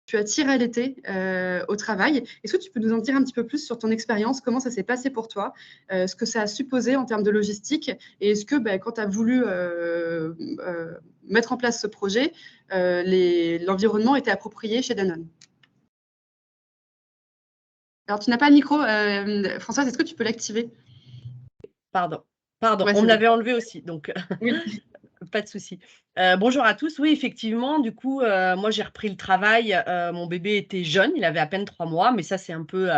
tu as tiré allaiter au travail. Est-ce que tu peux nous en dire un petit peu plus sur ton expérience? Comment ça s'est passé pour toi? Ce que ça a supposé en termes de logistique? Et est-ce que quand tu as voulu mettre en place ce projet, l'environnement était approprié chez Danone? Alors, tu n'as pas le micro, Françoise, est-ce que tu peux l'activer? Pardon, Ouais, on me c'est bon. l'avait enlevé aussi, donc Oui. pas de souci. Bonjour à tous. Oui, effectivement, du coup, moi, j'ai repris le travail. Mon bébé était jeune, il avait à peine 3 mois, mais ça, c'est un peu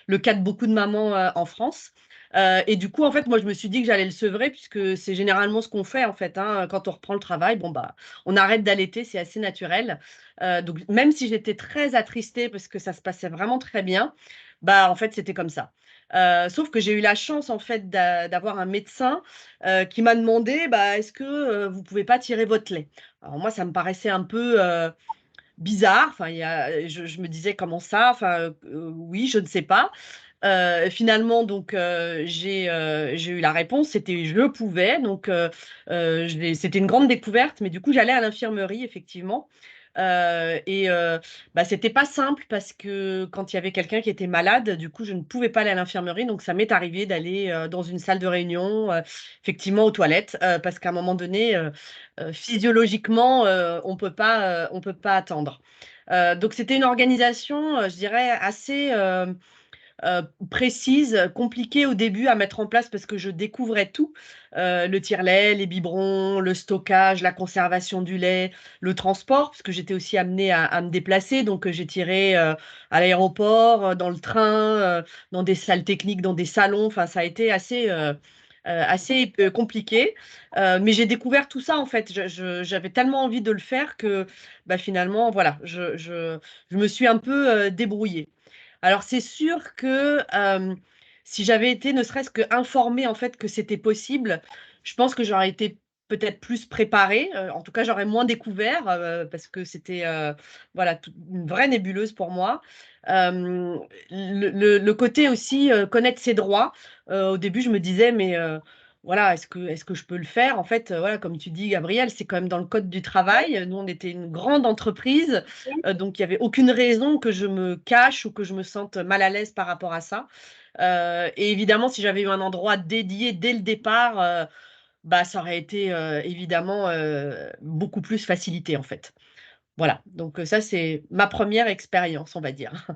le cas de beaucoup de mamans en France. Et du coup, en fait, moi, je me suis dit que j'allais le sevrer puisque c'est généralement ce qu'on fait, en fait, hein, quand on reprend le travail. Bon, bah, on arrête d'allaiter, c'est assez naturel. Donc, même si j'étais très attristée parce que ça se passait vraiment très bien, bah, en fait, c'était comme ça. Sauf que j'ai eu la chance, en fait, d'avoir un médecin qui m'a demandé bah, est-ce que vous ne pouvez pas tirer votre lait? Alors moi, ça me paraissait un peu bizarre. Enfin, je me disais comment ça? Enfin, oui, je ne sais pas. Finalement, donc, j'ai eu la réponse, c'était je pouvais. Donc, c'était une grande découverte, mais du coup, j'allais à l'infirmerie, effectivement. Bah, c'était pas simple parce que quand il y avait quelqu'un qui était malade, du coup, je ne pouvais pas aller à l'infirmerie. Donc, ça m'est arrivé d'aller dans une salle de réunion, effectivement aux toilettes, parce qu'à un moment donné, physiologiquement, on peut pas attendre. Donc, c'était une organisation, je dirais, assez précise, compliquée au début à mettre en place parce que je découvrais tout, le tire-lait, les biberons, le stockage, la conservation du lait, le transport, parce que j'étais aussi amenée à me déplacer. Donc, j'ai tiré à l'aéroport, dans le train, dans des salles techniques, dans des salons. Enfin, ça a été assez compliqué. Mais j'ai découvert tout ça, en fait. J'avais tellement envie de le faire que bah, finalement, voilà, je me suis un peu débrouillée. Alors c'est sûr que, si j'avais été ne serait-ce qu'informée en fait que c'était possible, je pense que j'aurais été peut-être plus préparée, en tout cas j'aurais moins découvert, parce que c'était, voilà toute une vraie nébuleuse pour moi. Le côté aussi, connaître ses droits, au début je me disais: «Mais, voilà, est-ce que je peux le faire?» En fait, voilà, comme tu dis Gabrielle, c'est quand même dans le code du travail. Nous, on était une grande entreprise, donc il y avait aucune raison que je me cache ou que je me sente mal à l'aise par rapport à ça. Et évidemment, si j'avais eu un endroit dédié dès le départ, bah, ça aurait été, évidemment, beaucoup plus facilité, en fait. Voilà, donc ça, c'est ma première expérience, on va dire.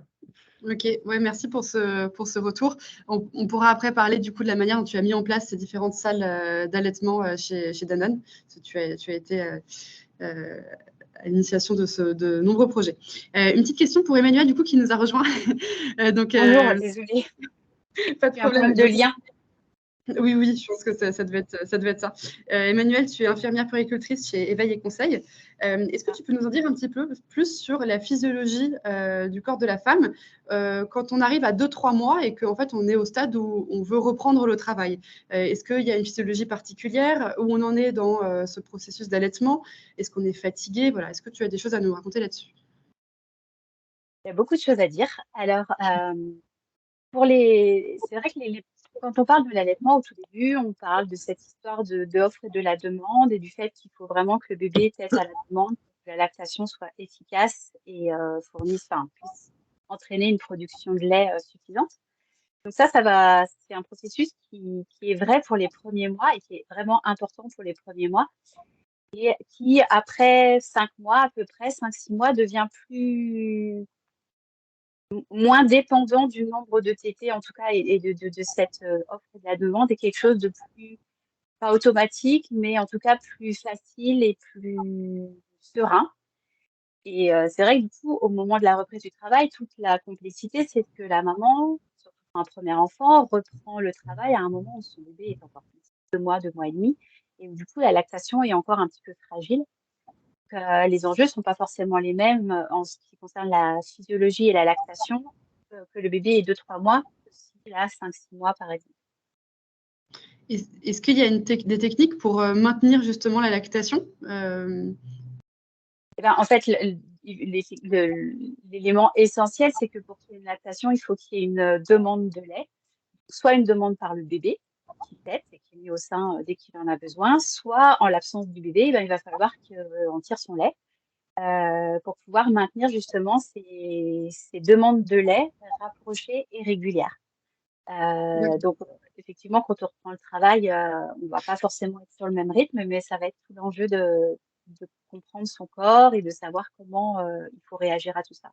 Ok, ouais, merci pour ce retour. On pourra après parler du coup de la manière dont tu as mis en place ces différentes salles d'allaitement chez Danone. Parce que tu as été à l'initiation de nombreux projets. Une petite question pour Emmanuel, du coup, qui nous a rejoint. Donc, Bonjour, désolée. pas de Il y a un problème problème. de lien. Oui, oui, je pense que ça devait être ça. Emmanuel, tu es infirmière puéricultrice chez Éveil et Conseil. Est-ce que tu peux nous en dire un petit peu plus sur la physiologie du corps de la femme quand on arrive à 2-3 mois et qu'en fait on est au stade où on veut reprendre le travail? Est-ce qu'il y a une physiologie particulière? Où on en est dans ce processus d'allaitement? Est-ce qu'on est fatigué? Voilà. Est-ce que tu as des choses à nous raconter là-dessus? Il y a beaucoup de choses à dire. Alors, c'est vrai que quand on parle de l'allaitement au tout début, on parle de cette histoire de l'offre et de la demande et du fait qu'il faut vraiment que le bébé tète à la demande pour que la lactation soit efficace et puisse entraîner une production de lait suffisante. Donc c'est un processus qui est vrai pour les premiers mois et qui est vraiment important pour les premiers mois et qui, après 5 mois, à peu près 5-6 mois, devient moins dépendant du nombre de tétés, en tout cas, et de cette offre et de la demande, et quelque chose de plus, pas automatique, mais en tout cas plus facile et plus serein. Et c'est vrai que du coup, au moment de la reprise du travail, toute la complexité, c'est que la maman, surtout pour un premier enfant, reprend le travail à un moment où son bébé est encore petit, 2 mois et demi, et où du coup, la lactation est encore un petit peu fragile. Les enjeux ne sont pas forcément les mêmes en ce qui concerne la physiologie et la lactation que le bébé ait 2-3 mois, que s'il a 5-6 mois, par exemple. Est-ce qu'il y a des techniques pour maintenir justement la lactation? Eh ben, en fait, l'élément essentiel, c'est que pour qu'il y ait une lactation, il faut qu'il y ait une demande de lait, soit une demande par le bébé qui tète et qui est mis au sein dès qu'il en a besoin, soit en l'absence du bébé, eh ben, il va falloir qu'on tire son lait. pour pouvoir maintenir justement ces demandes de lait rapprochées et régulières. Donc, effectivement, quand on reprend le travail, on va pas forcément être sur le même rythme, mais ça va être tout l'enjeu de comprendre son corps et de savoir comment il faut réagir à tout ça.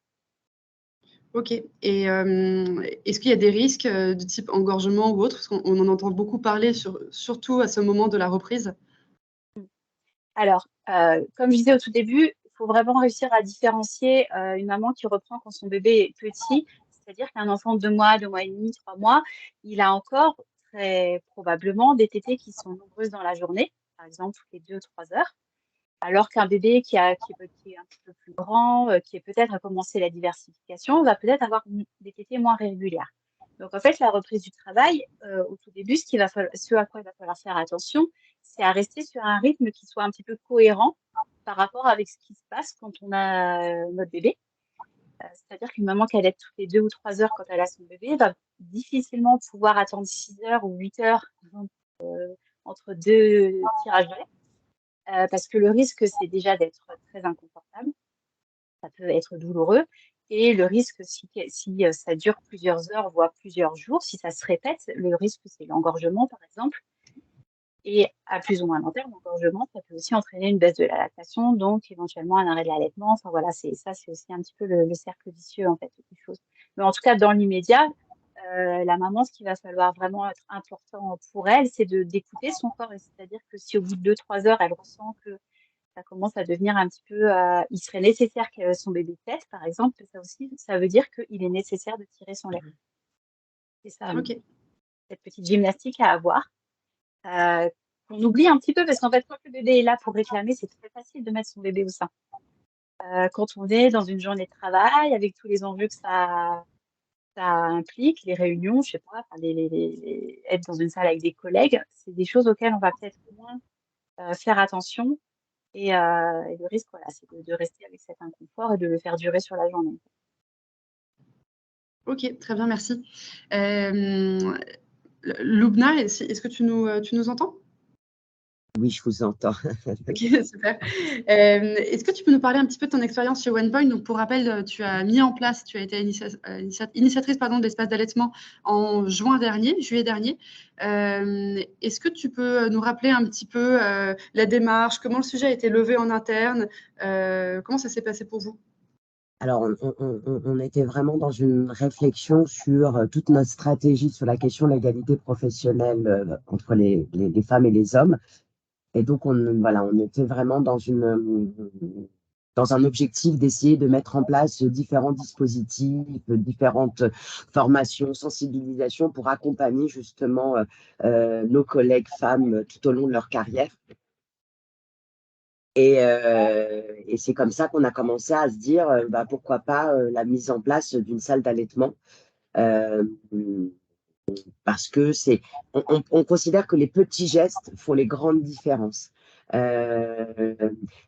Ok. Et est-ce qu'il y a des risques de type engorgement ou autre? Parce qu'on en entend beaucoup parler, surtout à ce moment de la reprise. Alors, comme je disais au tout début, il faut vraiment réussir à différencier une maman qui reprend quand son bébé est petit, c'est-à-dire qu'un enfant de 2 mois, 2 mois et demi, 3 mois, il a encore très probablement des tétées qui sont nombreuses dans la journée, par exemple toutes les 2-3 heures, alors qu'un bébé qui est un petit peu plus grand, qui est peut-être à commencer la diversification, va peut-être avoir des tétées moins régulières. Donc en fait, la reprise du travail, au tout début, ce à quoi il va falloir faire attention, c'est à rester sur un rythme qui soit un petit peu cohérent par rapport avec ce qui se passe quand on a notre bébé. C'est-à-dire qu'une maman qui allait toutes les 2 ou 3 heures quand elle a son bébé va difficilement pouvoir attendre 6 heures ou 8 heures entre 2 tirages de lait. Parce que le risque, c'est déjà d'être très inconfortable. Ça peut être douloureux. Et le risque, si ça dure plusieurs heures, voire plusieurs jours, si ça se répète, le risque, c'est l'engorgement, par exemple. Et à plus ou moins long terme, l'engorgement, ça peut aussi entraîner une baisse de la lactation, donc éventuellement un arrêt de l'allaitement. Enfin voilà, c'est aussi un petit peu le cercle vicieux, en fait, des choses. Mais en tout cas, dans l'immédiat, la maman, ce qu'il va falloir vraiment être important pour elle, c'est d'écouter son corps. Et c'est-à-dire que si au bout de 2-3 heures, elle ressent que ça commence à devenir un petit peu, il serait nécessaire que son bébé tète, par exemple, ça aussi, ça veut dire qu'il est nécessaire de tirer son lait. C'est ça, Ok. cette petite gymnastique à avoir, qu'on oublie un petit peu parce qu'en fait, quand le bébé est là pour réclamer, c'est très facile de mettre son bébé au sein. Quand on est dans une journée de travail, avec tous les enjeux que ça implique, les réunions, je sais pas, enfin, être dans une salle avec des collègues, c'est des choses auxquelles on va peut-être moins faire attention. Et le risque, voilà, c'est de rester avec cet inconfort et de le faire durer sur la journée. Ok, très bien, merci. Loubna, est-ce que tu nous entends? Oui, je vous entends. Ok, super. Est-ce que tu peux nous parler un petit peu de ton expérience chez OnePoint? Donc, pour rappel, tu as mis en place, tu as été initiatrice de l'espace d'allaitement en juillet dernier. Est-ce que tu peux nous rappeler un petit peu la démarche, comment le sujet a été levé en interne, comment ça s'est passé pour vous? Alors, on était vraiment dans une réflexion sur toute notre stratégie sur la question de l'égalité professionnelle entre les femmes et les hommes. Et donc, on était vraiment dans un objectif d'essayer de mettre en place différents dispositifs, différentes formations, sensibilisations pour accompagner justement nos collègues femmes tout au long de leur carrière. Et c'est comme ça qu'on a commencé à se dire, pourquoi pas la mise en place d'une salle d'allaitement. Euh, Parce que on considère que les petits gestes font les grandes différences. Euh,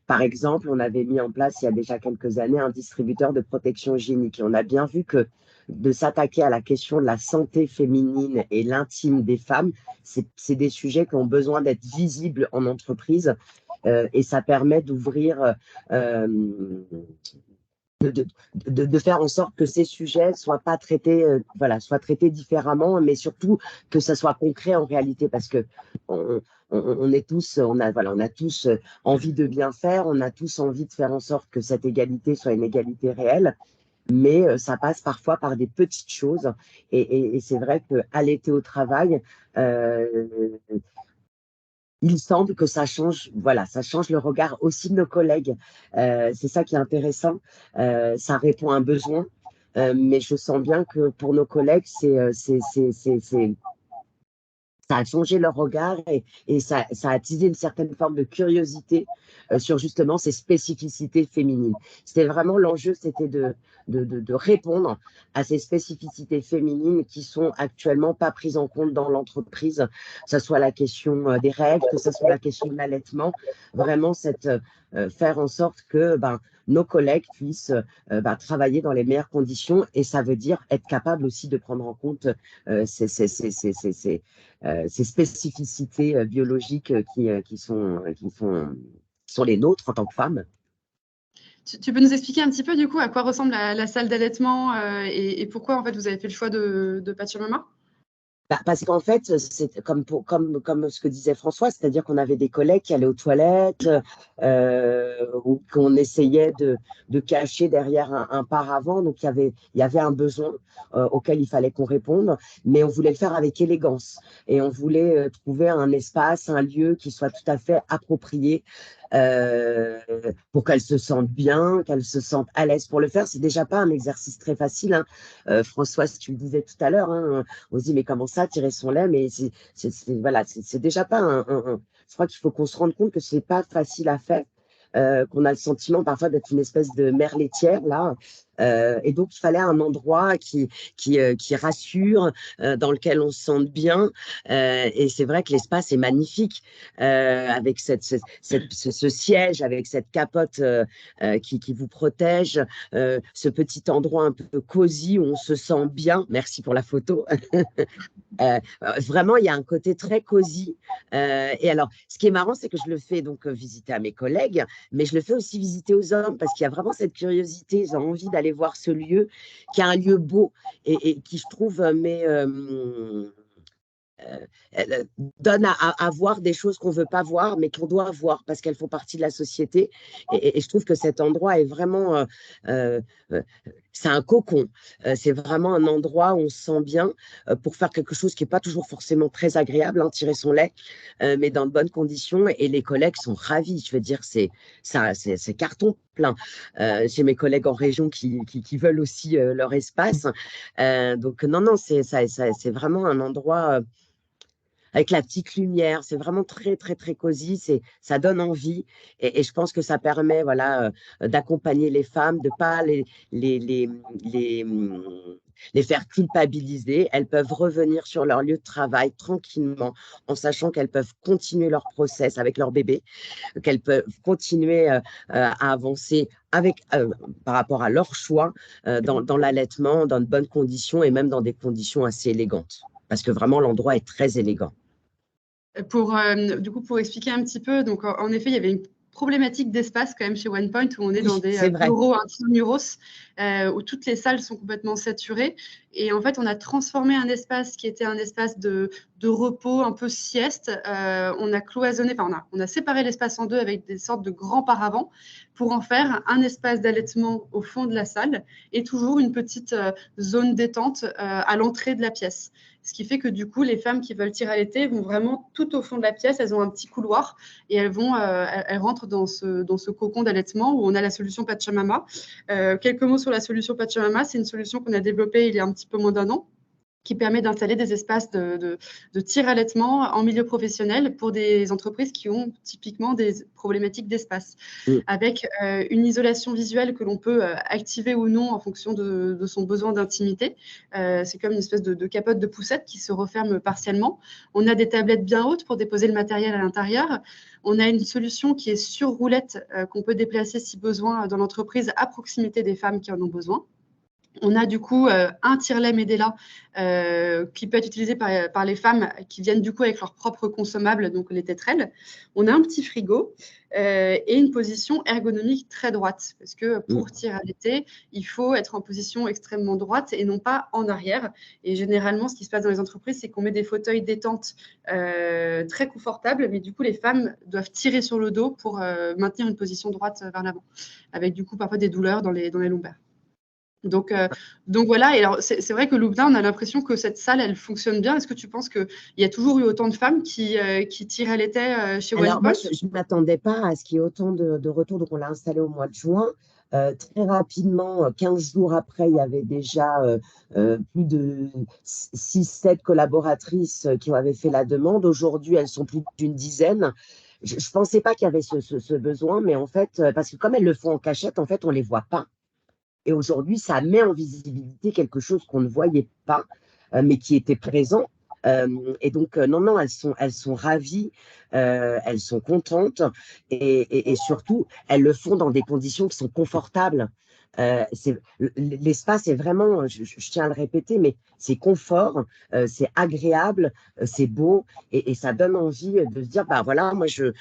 Par exemple, on avait mis en place il y a déjà quelques années un distributeur de protection hygiénique et on a bien vu que de s'attaquer à la question de la santé féminine et l'intime des femmes, c'est des sujets qui ont besoin d'être visibles en entreprise et ça permet d'ouvrir de faire en sorte que ces sujets soient pas traités, soient traités différemment, mais surtout que ça soit concret en réalité, parce que on est tous, on a tous envie de bien faire, on a tous envie de faire en sorte que cette égalité soit une égalité réelle, mais ça passe parfois par des petites choses, et c'est vrai que allaiter au travail, il semble que ça change, ça change le regard aussi de nos collègues. C'est ça qui est intéressant. Ça répond à un besoin, mais je sens bien que pour nos collègues, ça a changé leur regard et ça a attisé une certaine forme de curiosité sur justement ces spécificités féminines. C'était vraiment l'enjeu, c'était de répondre à ces spécificités féminines qui sont actuellement pas prises en compte dans l'entreprise, que ce soit la question des règles, que ce soit la question de l'allaitement, vraiment faire en sorte que nos collègues puissent travailler dans les meilleures conditions et ça veut dire être capable aussi de prendre en compte ces spécificités biologiques qui sont les nôtres en tant que femmes. Tu peux nous expliquer un petit peu, du coup, à quoi ressemble la salle d'allaitement et pourquoi, en fait, vous avez fait le choix de Pachamama? Parce qu'en fait, c'est comme ce que disait François, c'est-à-dire qu'on avait des collègues qui allaient aux toilettes ou qu'on essayait de cacher derrière un paravent. Donc, il y avait un besoin auquel il fallait qu'on réponde, mais on voulait le faire avec élégance. Et on voulait trouver un espace, un lieu qui soit tout à fait approprié euh, pour qu'elles se sentent bien, qu'elles se sentent à l'aise pour le faire. C'est déjà pas un exercice très facile, hein. Françoise, tu le disais tout à l'heure, hein, on se dit, mais comment ça, tirer son lait? Mais voilà, c'est déjà pas je crois qu'il faut qu'on se rende compte que c'est pas facile à faire, qu'on a le sentiment parfois d'être une espèce de mère laitière, là. Et donc, il fallait un endroit qui rassure, dans lequel on se sente bien. Et c'est vrai que l'espace est magnifique, avec ce siège, avec cette capote qui vous protège, ce petit endroit un peu cosy où on se sent bien. Merci pour la photo. Vraiment, il y a un côté très cosy. Et alors, ce qui est marrant, c'est que je le fais donc visiter à mes collègues, mais je le fais aussi visiter aux hommes parce qu'il y a vraiment cette curiosité. Ils ont envie d'aller voir ce lieu, qui est un lieu beau et qui, je trouve, donne à voir des choses qu'on ne veut pas voir, mais qu'on doit voir parce qu'elles font partie de la société. Et je trouve que cet endroit est vraiment, c'est un cocon. C'est vraiment un endroit où on se sent bien pour faire quelque chose qui n'est pas toujours forcément très agréable, hein, tirer son lait, mais dans de bonnes conditions. Et les collègues sont ravis. Je veux dire, c'est carton plein. J'ai mes collègues en région qui veulent aussi leur espace. Donc, non, c'est vraiment un endroit avec la petite lumière. C'est vraiment très, très, très cosy. Ça donne envie. Et je pense que ça permet, voilà, d'accompagner les femmes, de ne pas les, les, les, les faire culpabiliser. Elles peuvent revenir sur leur lieu de travail tranquillement, en sachant qu'elles peuvent continuer leur process avec leur bébé, qu'elles peuvent continuer à avancer par rapport à leur choix dans l'allaitement, dans de bonnes conditions et même dans des conditions assez élégantes. Parce que vraiment, l'endroit est très élégant. Du coup, pour expliquer un petit peu, donc en effet, il y avait une problématique d'espace quand même chez OnePoint où on est dans des bureaux intramuros où toutes les salles sont complètement saturées. Et en fait, on a transformé un espace qui était un espace de repos, un peu sieste. On a cloisonné, enfin, on a séparé l'espace en deux avec des sortes de grands paravents pour en faire un espace d'allaitement au fond de la salle et toujours une petite zone détente à l'entrée de la pièce. Ce qui fait que du coup, les femmes qui veulent tirer allaiter vont vraiment tout au fond de la pièce. Elles ont un petit couloir et elles rentrent dans ce cocon d'allaitement où on a la solution Pachamama. Quelques mots sur la solution Pachamama. C'est une solution qu'on a développée il y a un petit peu moins d'1 an, qui permet d'installer des espaces de tir-allaitement en milieu professionnel pour des entreprises qui ont typiquement des problématiques d'espace, avec une isolation visuelle que l'on peut activer ou non en fonction de son besoin d'intimité. C'est comme une espèce de capote de poussette qui se referme partiellement. On a des tablettes bien hautes pour déposer le matériel à l'intérieur. On a une solution qui est sur roulette qu'on peut déplacer si besoin dans l'entreprise à proximité des femmes qui en ont besoin. On a du coup un tire-lait Medela qui peut être utilisé par les femmes qui viennent du coup avec leurs propres consommables, donc les tétrelles. On a un petit frigo et une position ergonomique très droite parce que pour tirer à l'été, il faut être en position extrêmement droite et non pas en arrière. Et généralement, ce qui se passe dans les entreprises, c'est qu'on met des fauteuils détente très confortables, mais du coup, les femmes doivent tirer sur le dos pour maintenir une position droite vers l'avant, avec du coup parfois des douleurs dans les lombaires. Donc voilà, et alors c'est vrai que Loubna, on a l'impression que cette salle, elle fonctionne bien. Est-ce que tu penses qu'il y a toujours eu autant de femmes qui tirent à l'été chez OnePoint? Alors moi, je ne m'attendais pas à ce qu'il y ait autant de retours. Donc on l'a installé au mois de juin. Très rapidement, 15 jours après, il y avait déjà plus de 6-7 collaboratrices qui avaient fait la demande. Aujourd'hui, elles sont plus d'une dizaine. Je ne pensais pas qu'il y avait ce besoin, mais en fait, parce que comme elles le font en cachette, en fait, on ne les voit pas. Et aujourd'hui, ça met en visibilité quelque chose qu'on ne voyait pas, mais qui était présent. Et donc, non, elles sont ravies, elles sont contentes et surtout, elles le font dans des conditions qui sont confortables. L'espace est vraiment, je tiens à le répéter, mais c'est confort, c'est agréable, c'est beau et ça donne envie de se dire, bah voilà, moi je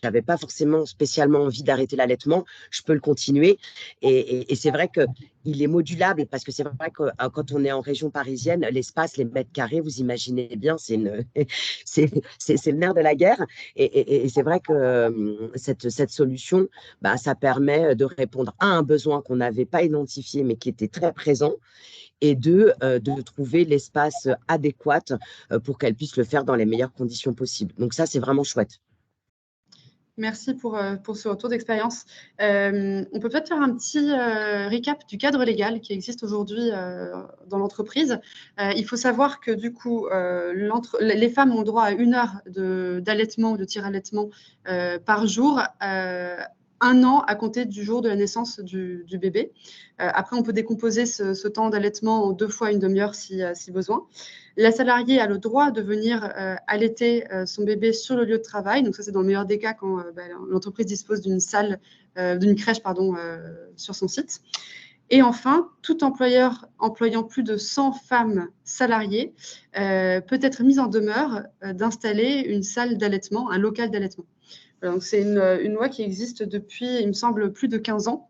n'avais pas forcément spécialement envie d'arrêter l'allaitement, je peux le continuer. Et c'est vrai que il est modulable parce que c'est vrai que quand on est en région parisienne, l'espace, les mètres carrés, vous imaginez bien, c'est le nerf de la guerre. Et c'est vrai que cette solution, bah, ça permet de répondre à un besoin qu'on n'avait pas identifié mais qui était très présent et de trouver l'espace adéquat pour qu'elle puisse le faire dans les meilleures conditions possibles. Donc ça, c'est vraiment chouette. Merci pour ce retour d'expérience. On peut peut-être faire un petit récap du cadre légal qui existe aujourd'hui dans l'entreprise. Il faut savoir que du coup, les femmes ont droit à 1 heure d'allaitement ou de tir-allaitement par jour, 1 an à compter du jour de la naissance du bébé. Après, on peut décomposer ce temps d'allaitement en 2 fois une demi-heure si besoin. La salariée a le droit de venir allaiter son bébé sur le lieu de travail. Donc ça, c'est dans le meilleur des cas quand l'entreprise dispose d'une crèche sur son site. Et enfin, tout employeur employant plus de 100 femmes salariées peut être mis en demeure d'installer une salle d'allaitement, un local d'allaitement. Voilà, donc c'est une loi qui existe depuis, il me semble, plus de 15 ans,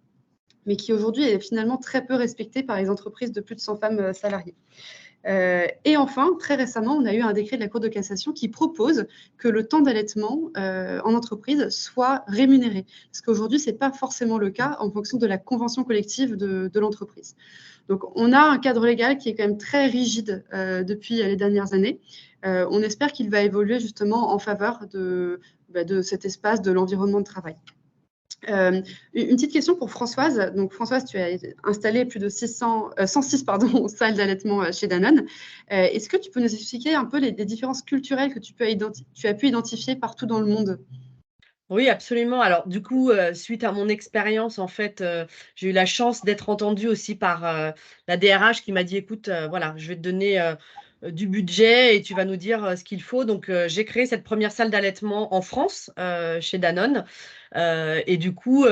mais qui aujourd'hui est finalement très peu respectée par les entreprises de plus de 100 femmes salariées. Et enfin, très récemment, on a eu un décret de la Cour de cassation qui propose que le temps d'allaitement en entreprise soit rémunéré. Parce qu'aujourd'hui, ce n'est pas forcément le cas en fonction de la convention collective de l'entreprise. Donc, on a un cadre légal qui est quand même très rigide depuis les dernières années. On espère qu'il va évoluer justement en faveur de cet espace, de l'environnement de travail. Une petite question pour Françoise. Donc, Françoise, tu as installé plus de 106 salles d'allaitement chez Danone. Est-ce que tu peux nous expliquer un peu les différences culturelles que tu as pu identifier partout dans le monde? Oui, absolument. Alors, du coup, suite à mon expérience, en fait, j'ai eu la chance d'être entendue aussi par la DRH qui m'a dit, écoute, voilà, je vais te donner du budget et tu vas nous dire ce qu'il faut. Donc, j'ai créé cette première salle d'allaitement en France, chez Danone. Et du coup,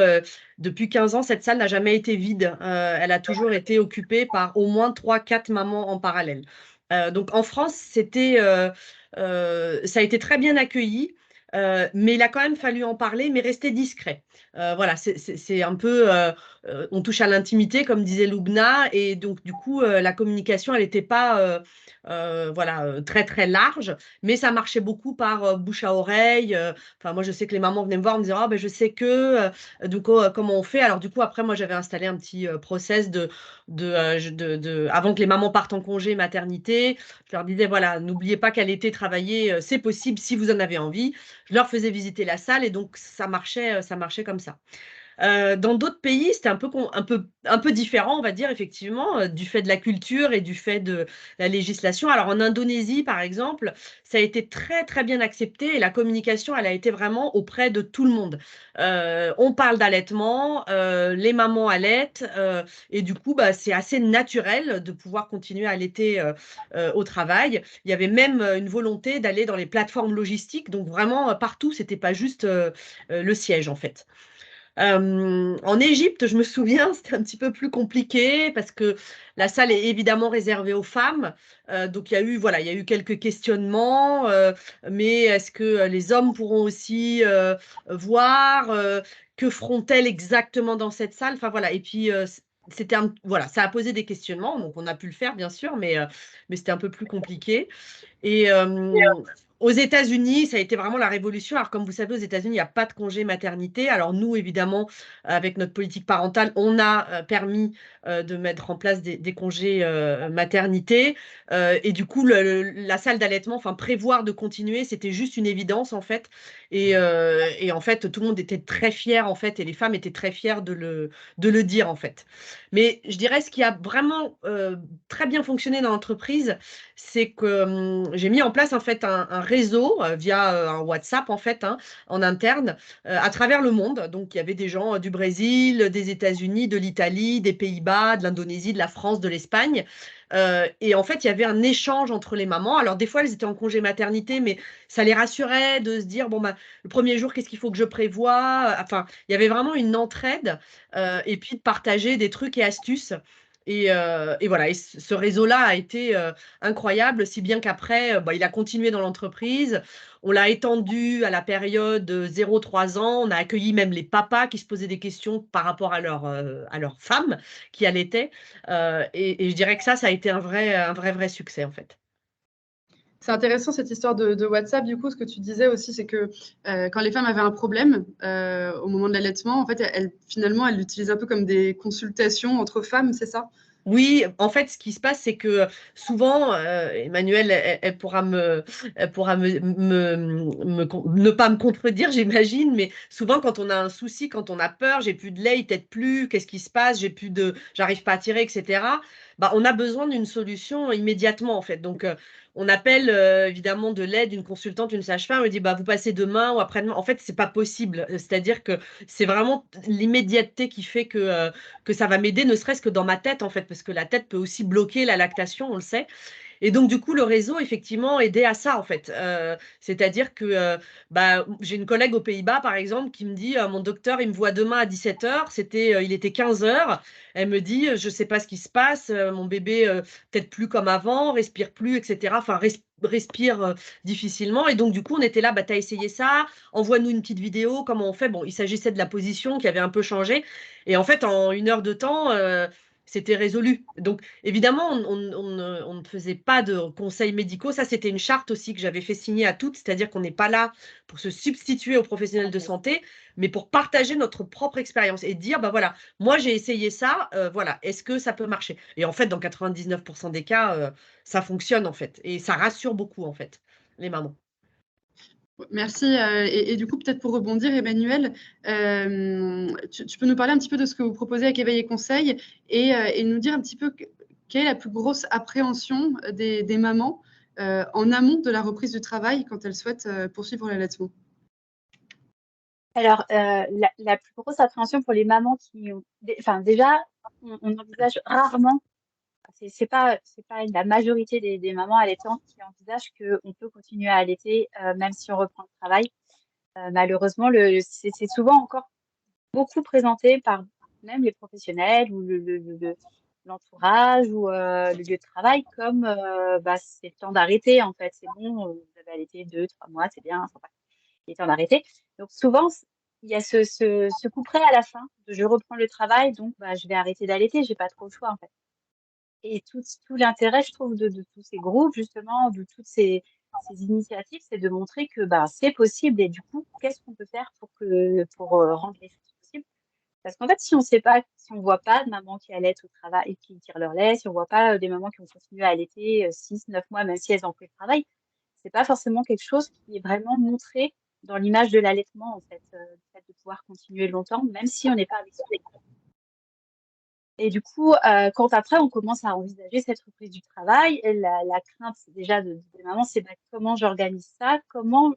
depuis 15 ans, cette salle n'a jamais été vide. Elle a toujours été occupée par au moins 3-4 mamans en parallèle. Donc, en France, ça a été très bien accueilli. Mais il a quand même fallu en parler, mais rester discret. Voilà, c'est un peu, on touche à l'intimité, comme disait Loubna, et donc du coup, la communication, elle n'était pas voilà, très très large, mais ça marchait beaucoup par bouche à oreille. Enfin, moi, je sais que les mamans venaient me voir en me disant, ah, ben, je sais que, du coup, comment on fait? Alors, du coup, après, moi, j'avais installé un petit process avant que les mamans partent en congé maternité. Je leur disais, voilà, n'oubliez pas qu'allaiter, travailler, c'est possible si vous en avez envie. Je leur faisais visiter la salle et donc ça marchait comme ça. Dans d'autres pays, c'était un peu différent, on va dire, effectivement, du fait de la culture et du fait de la législation. Alors en Indonésie, par exemple, ça a été très, très bien accepté et la communication, elle a été vraiment auprès de tout le monde. On parle d'allaitement, les mamans allaitent, et du coup, bah, c'est assez naturel de pouvoir continuer à allaiter au travail. Il y avait même une volonté d'aller dans les plateformes logistiques, donc vraiment partout, c'était pas juste le siège, en fait. En Égypte, je me souviens, c'était un petit peu plus compliqué parce que la salle est évidemment réservée aux femmes. Donc, il y a eu quelques questionnements. Mais est-ce que les hommes pourront aussi voir que feront-elles exactement dans cette salle? Enfin, voilà. Et puis, voilà, ça a posé des questionnements. Donc, on a pu le faire, bien sûr, mais c'était un peu plus compliqué. Et aux États-Unis, ça a été vraiment la révolution. Alors, comme vous savez, aux États-Unis, il n'y a pas de congé maternité. Alors, nous, évidemment, avec notre politique parentale, on a permis de mettre en place des congés maternité. Et du coup, la salle d'allaitement, enfin, prévoir de continuer, c'était juste une évidence, en fait. Et en fait, tout le monde était très fier, en fait, et les femmes étaient très fières de le dire, en fait. Mais je dirais, ce qui a vraiment très bien fonctionné dans l'entreprise, c'est que j'ai mis en place en fait un réseau via un WhatsApp, en fait, hein, en interne, à travers le monde. Donc, il y avait des gens du Brésil, des États-Unis, de l'Italie, des Pays-Bas, de l'Indonésie, de la France, de l'Espagne. Et en fait, il y avait un échange entre les mamans. Alors, des fois, elles étaient en congé maternité, mais ça les rassurait de se dire, bon, bah, le premier jour, qu'est-ce qu'il faut que je prévoie? Enfin, il y avait vraiment une entraide et puis de partager des trucs et astuces. Et voilà, et ce réseau-là a été incroyable, si bien qu'après, bah, il a continué dans l'entreprise. On l'a étendu à la période 0-3 ans. On a accueilli même les papas qui se posaient des questions par rapport à leur femme qui allaitaient. Et je dirais que ça a été un vrai succès, en fait. C'est intéressant cette histoire de WhatsApp. Du coup, ce que tu disais aussi, c'est que quand les femmes avaient un problème au moment de l'allaitement, en fait, finalement, elles l'utilisent un peu comme des consultations entre femmes, c'est ça? Oui, en fait, ce qui se passe, c'est que souvent, Emmanuelle, elle pourra ne pas me contredire, j'imagine, mais souvent, quand on a un souci, quand on a peur, j'ai plus de lait, il tète plus, qu'est-ce qui se passe, j'arrive pas à tirer, etc. Bah, on a besoin d'une solution immédiatement, en fait. Donc, on appelle évidemment de l'aide, une consultante, une sage-femme, elle dit, bah, vous passez demain ou après-demain. En fait, c'est pas possible. C'est-à-dire que c'est vraiment l'immédiateté qui fait que ça va m'aider, ne serait-ce que dans ma tête, en fait, parce que la tête peut aussi bloquer la lactation, on le sait. Et donc, du coup, le réseau, effectivement, aidait à ça, en fait. C'est-à-dire que bah, j'ai une collègue aux Pays-Bas, par exemple, qui me dit mon docteur, il me voit demain à 17h. Il était 15h. Elle me dit je ne sais pas ce qui se passe, mon bébé, peut-être plus comme avant, respire plus, etc. Enfin, respire difficilement. Et donc, du coup, on était là, bah, tu as essayé ça, envoie-nous une petite vidéo, comment on fait? Bon, il s'agissait de la position qui avait un peu changé. Et en fait, en 1 heure de temps, c'était résolu. Donc, évidemment, on ne faisait pas de conseils médicaux. Ça, c'était une charte aussi que j'avais fait signer à toutes, c'est-à-dire qu'on n'est pas là pour se substituer aux professionnels de santé, mais pour partager notre propre expérience et dire, bah voilà, moi j'ai essayé ça, voilà, est-ce que ça peut marcher? Et en fait, dans 99% des cas, ça fonctionne en fait, et ça rassure beaucoup en fait, les mamans. Merci. Et du coup, peut-être pour rebondir, Emmanuel, tu peux nous parler un petit peu de ce que vous proposez avec Éveil et Conseil et nous dire un petit peu quelle est la plus grosse appréhension des mamans en amont de la reprise du travail quand elles souhaitent poursuivre l'allaitement? Alors, la plus grosse appréhension pour les mamans qui ont, enfin déjà, on envisage rarement, c'est pas la majorité des mamans allaitantes qui envisagent qu'on peut continuer à allaiter même si on reprend le travail. Malheureusement, c'est souvent encore beaucoup présenté par même les professionnels ou l'entourage ou le lieu de travail comme bah, c'est le temps d'arrêter en fait. C'est bon, vous avez allaité 2-3 mois, c'est bien, sympa. Il est temps d'arrêter. Donc souvent, il y a ce coup près à la fin de je reprends le travail, donc bah, je vais arrêter d'allaiter, j'ai pas trop le choix en fait. Et tout l'intérêt, je trouve, de tous ces groupes, justement, de toutes ces initiatives, c'est de montrer que bah, c'est possible et du coup, qu'est-ce qu'on peut faire pour rendre les choses possibles? Parce qu'en fait, si on sait pas, si on voit pas de mamans qui allaitent au travail et qui tirent leur lait, si on voit pas des mamans qui ont continué à allaiter 6-9 mois, même si elles ont fait le travail, c'est pas forcément quelque chose qui est vraiment montré dans l'image de l'allaitement, en fait, le fait de pouvoir continuer longtemps, même si on n'est pas avec son équipe. Et du coup, quand après on commence à envisager cette reprise du travail, et la crainte déjà des mamans, c'est bah, comment j'organise ça? Comment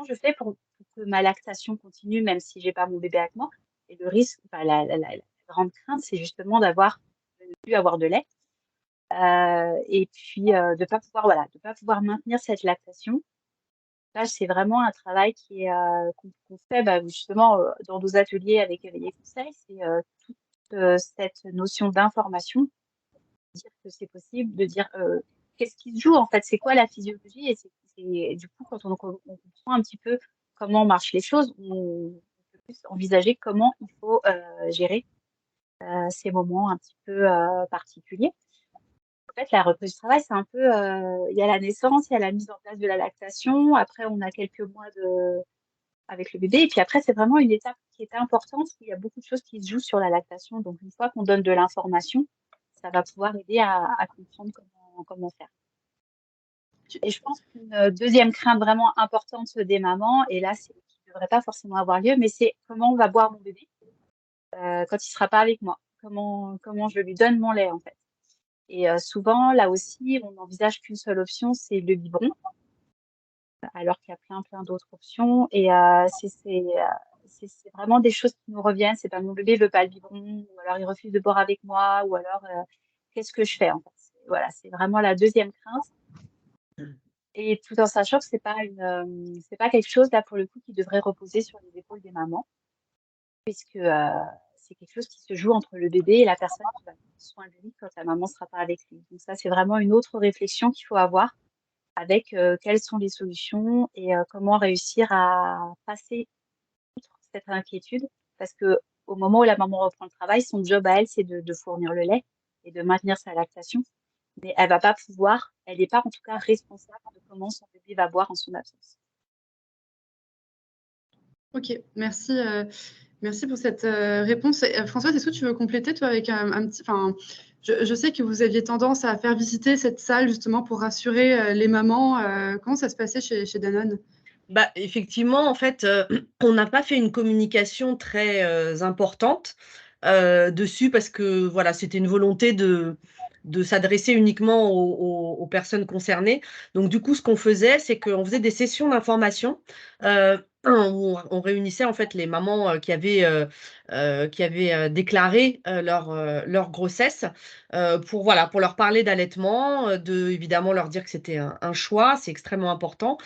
je fais pour que ma lactation continue même si j'ai pas mon bébé avec moi? Et le risque, enfin la grande crainte, c'est justement de ne plus avoir de lait, et puis, de pas pouvoir maintenir cette lactation. Là, c'est vraiment un travail qui est, qu'on fait, bah, justement, dans nos ateliers avec Éveil et Conseil. C'est, toute, cette notion d'information, dire que c'est possible, de dire, qu'est-ce qui se joue en fait? C'est quoi la physiologie? Et du coup, quand on comprend un petit peu comment marchent les choses, on peut plus envisager comment il faut, gérer, ces moments un petit peu, particuliers. En fait, la reprise du travail, c'est un peu, il y a la naissance, il y a la mise en place de la lactation. Après, on a quelques mois avec le bébé. Et puis après, c'est vraiment une étape qui est importante où il y a beaucoup de choses qui se jouent sur la lactation. Donc, une fois qu'on donne de l'information, ça va pouvoir aider à comprendre comment faire. Et je pense qu'une deuxième crainte vraiment importante des mamans, et là, c'est qui ne devrait pas forcément avoir lieu, mais c'est comment va boire mon bébé quand il sera pas avec moi. Comment je lui donne mon lait, en fait. Et souvent, là aussi, on n'envisage qu'une seule option, c'est le biberon. alors qu'il y a plein d'autres options. Et c'est vraiment des choses qui nous reviennent. C'est pas mon bébé veut pas le biberon, ou alors il refuse de boire avec moi, ou alors qu'est-ce que je fais en fait. Voilà, c'est vraiment la deuxième crainte. Et tout en sachant que c'est pas quelque chose là pour le coup qui devrait reposer sur les épaules des mamans, puisque c'est quelque chose qui se joue entre le bébé et la personne qui va prendre soin de lui quand la maman sera pas avec lui. Donc ça, c'est vraiment une autre réflexion qu'il faut avoir avec quelles sont les solutions et comment réussir à passer outre cette inquiétude, parce que au moment où la maman reprend le travail, son job à elle, c'est de fournir le lait et de maintenir sa lactation, mais elle va pas pouvoir, elle n'est pas en tout cas responsable de comment son bébé va boire en son absence. Ok, merci. Merci pour cette réponse. Françoise, est-ce que tu veux compléter, toi, avec un petit... Enfin, je sais que vous aviez tendance à faire visiter cette salle, justement, pour rassurer les mamans. Comment ça se passait chez Danone? Bah, effectivement, en fait, on n'a pas fait une communication très importante dessus parce que voilà, c'était une volonté de s'adresser uniquement aux personnes concernées. Donc, du coup, ce qu'on faisait, c'est qu'on faisait des sessions d'information où on réunissait en fait les mamans qui avaient déclaré leur grossesse pour, voilà, pour leur parler d'allaitement, évidemment leur dire que c'était un choix, c'est extrêmement important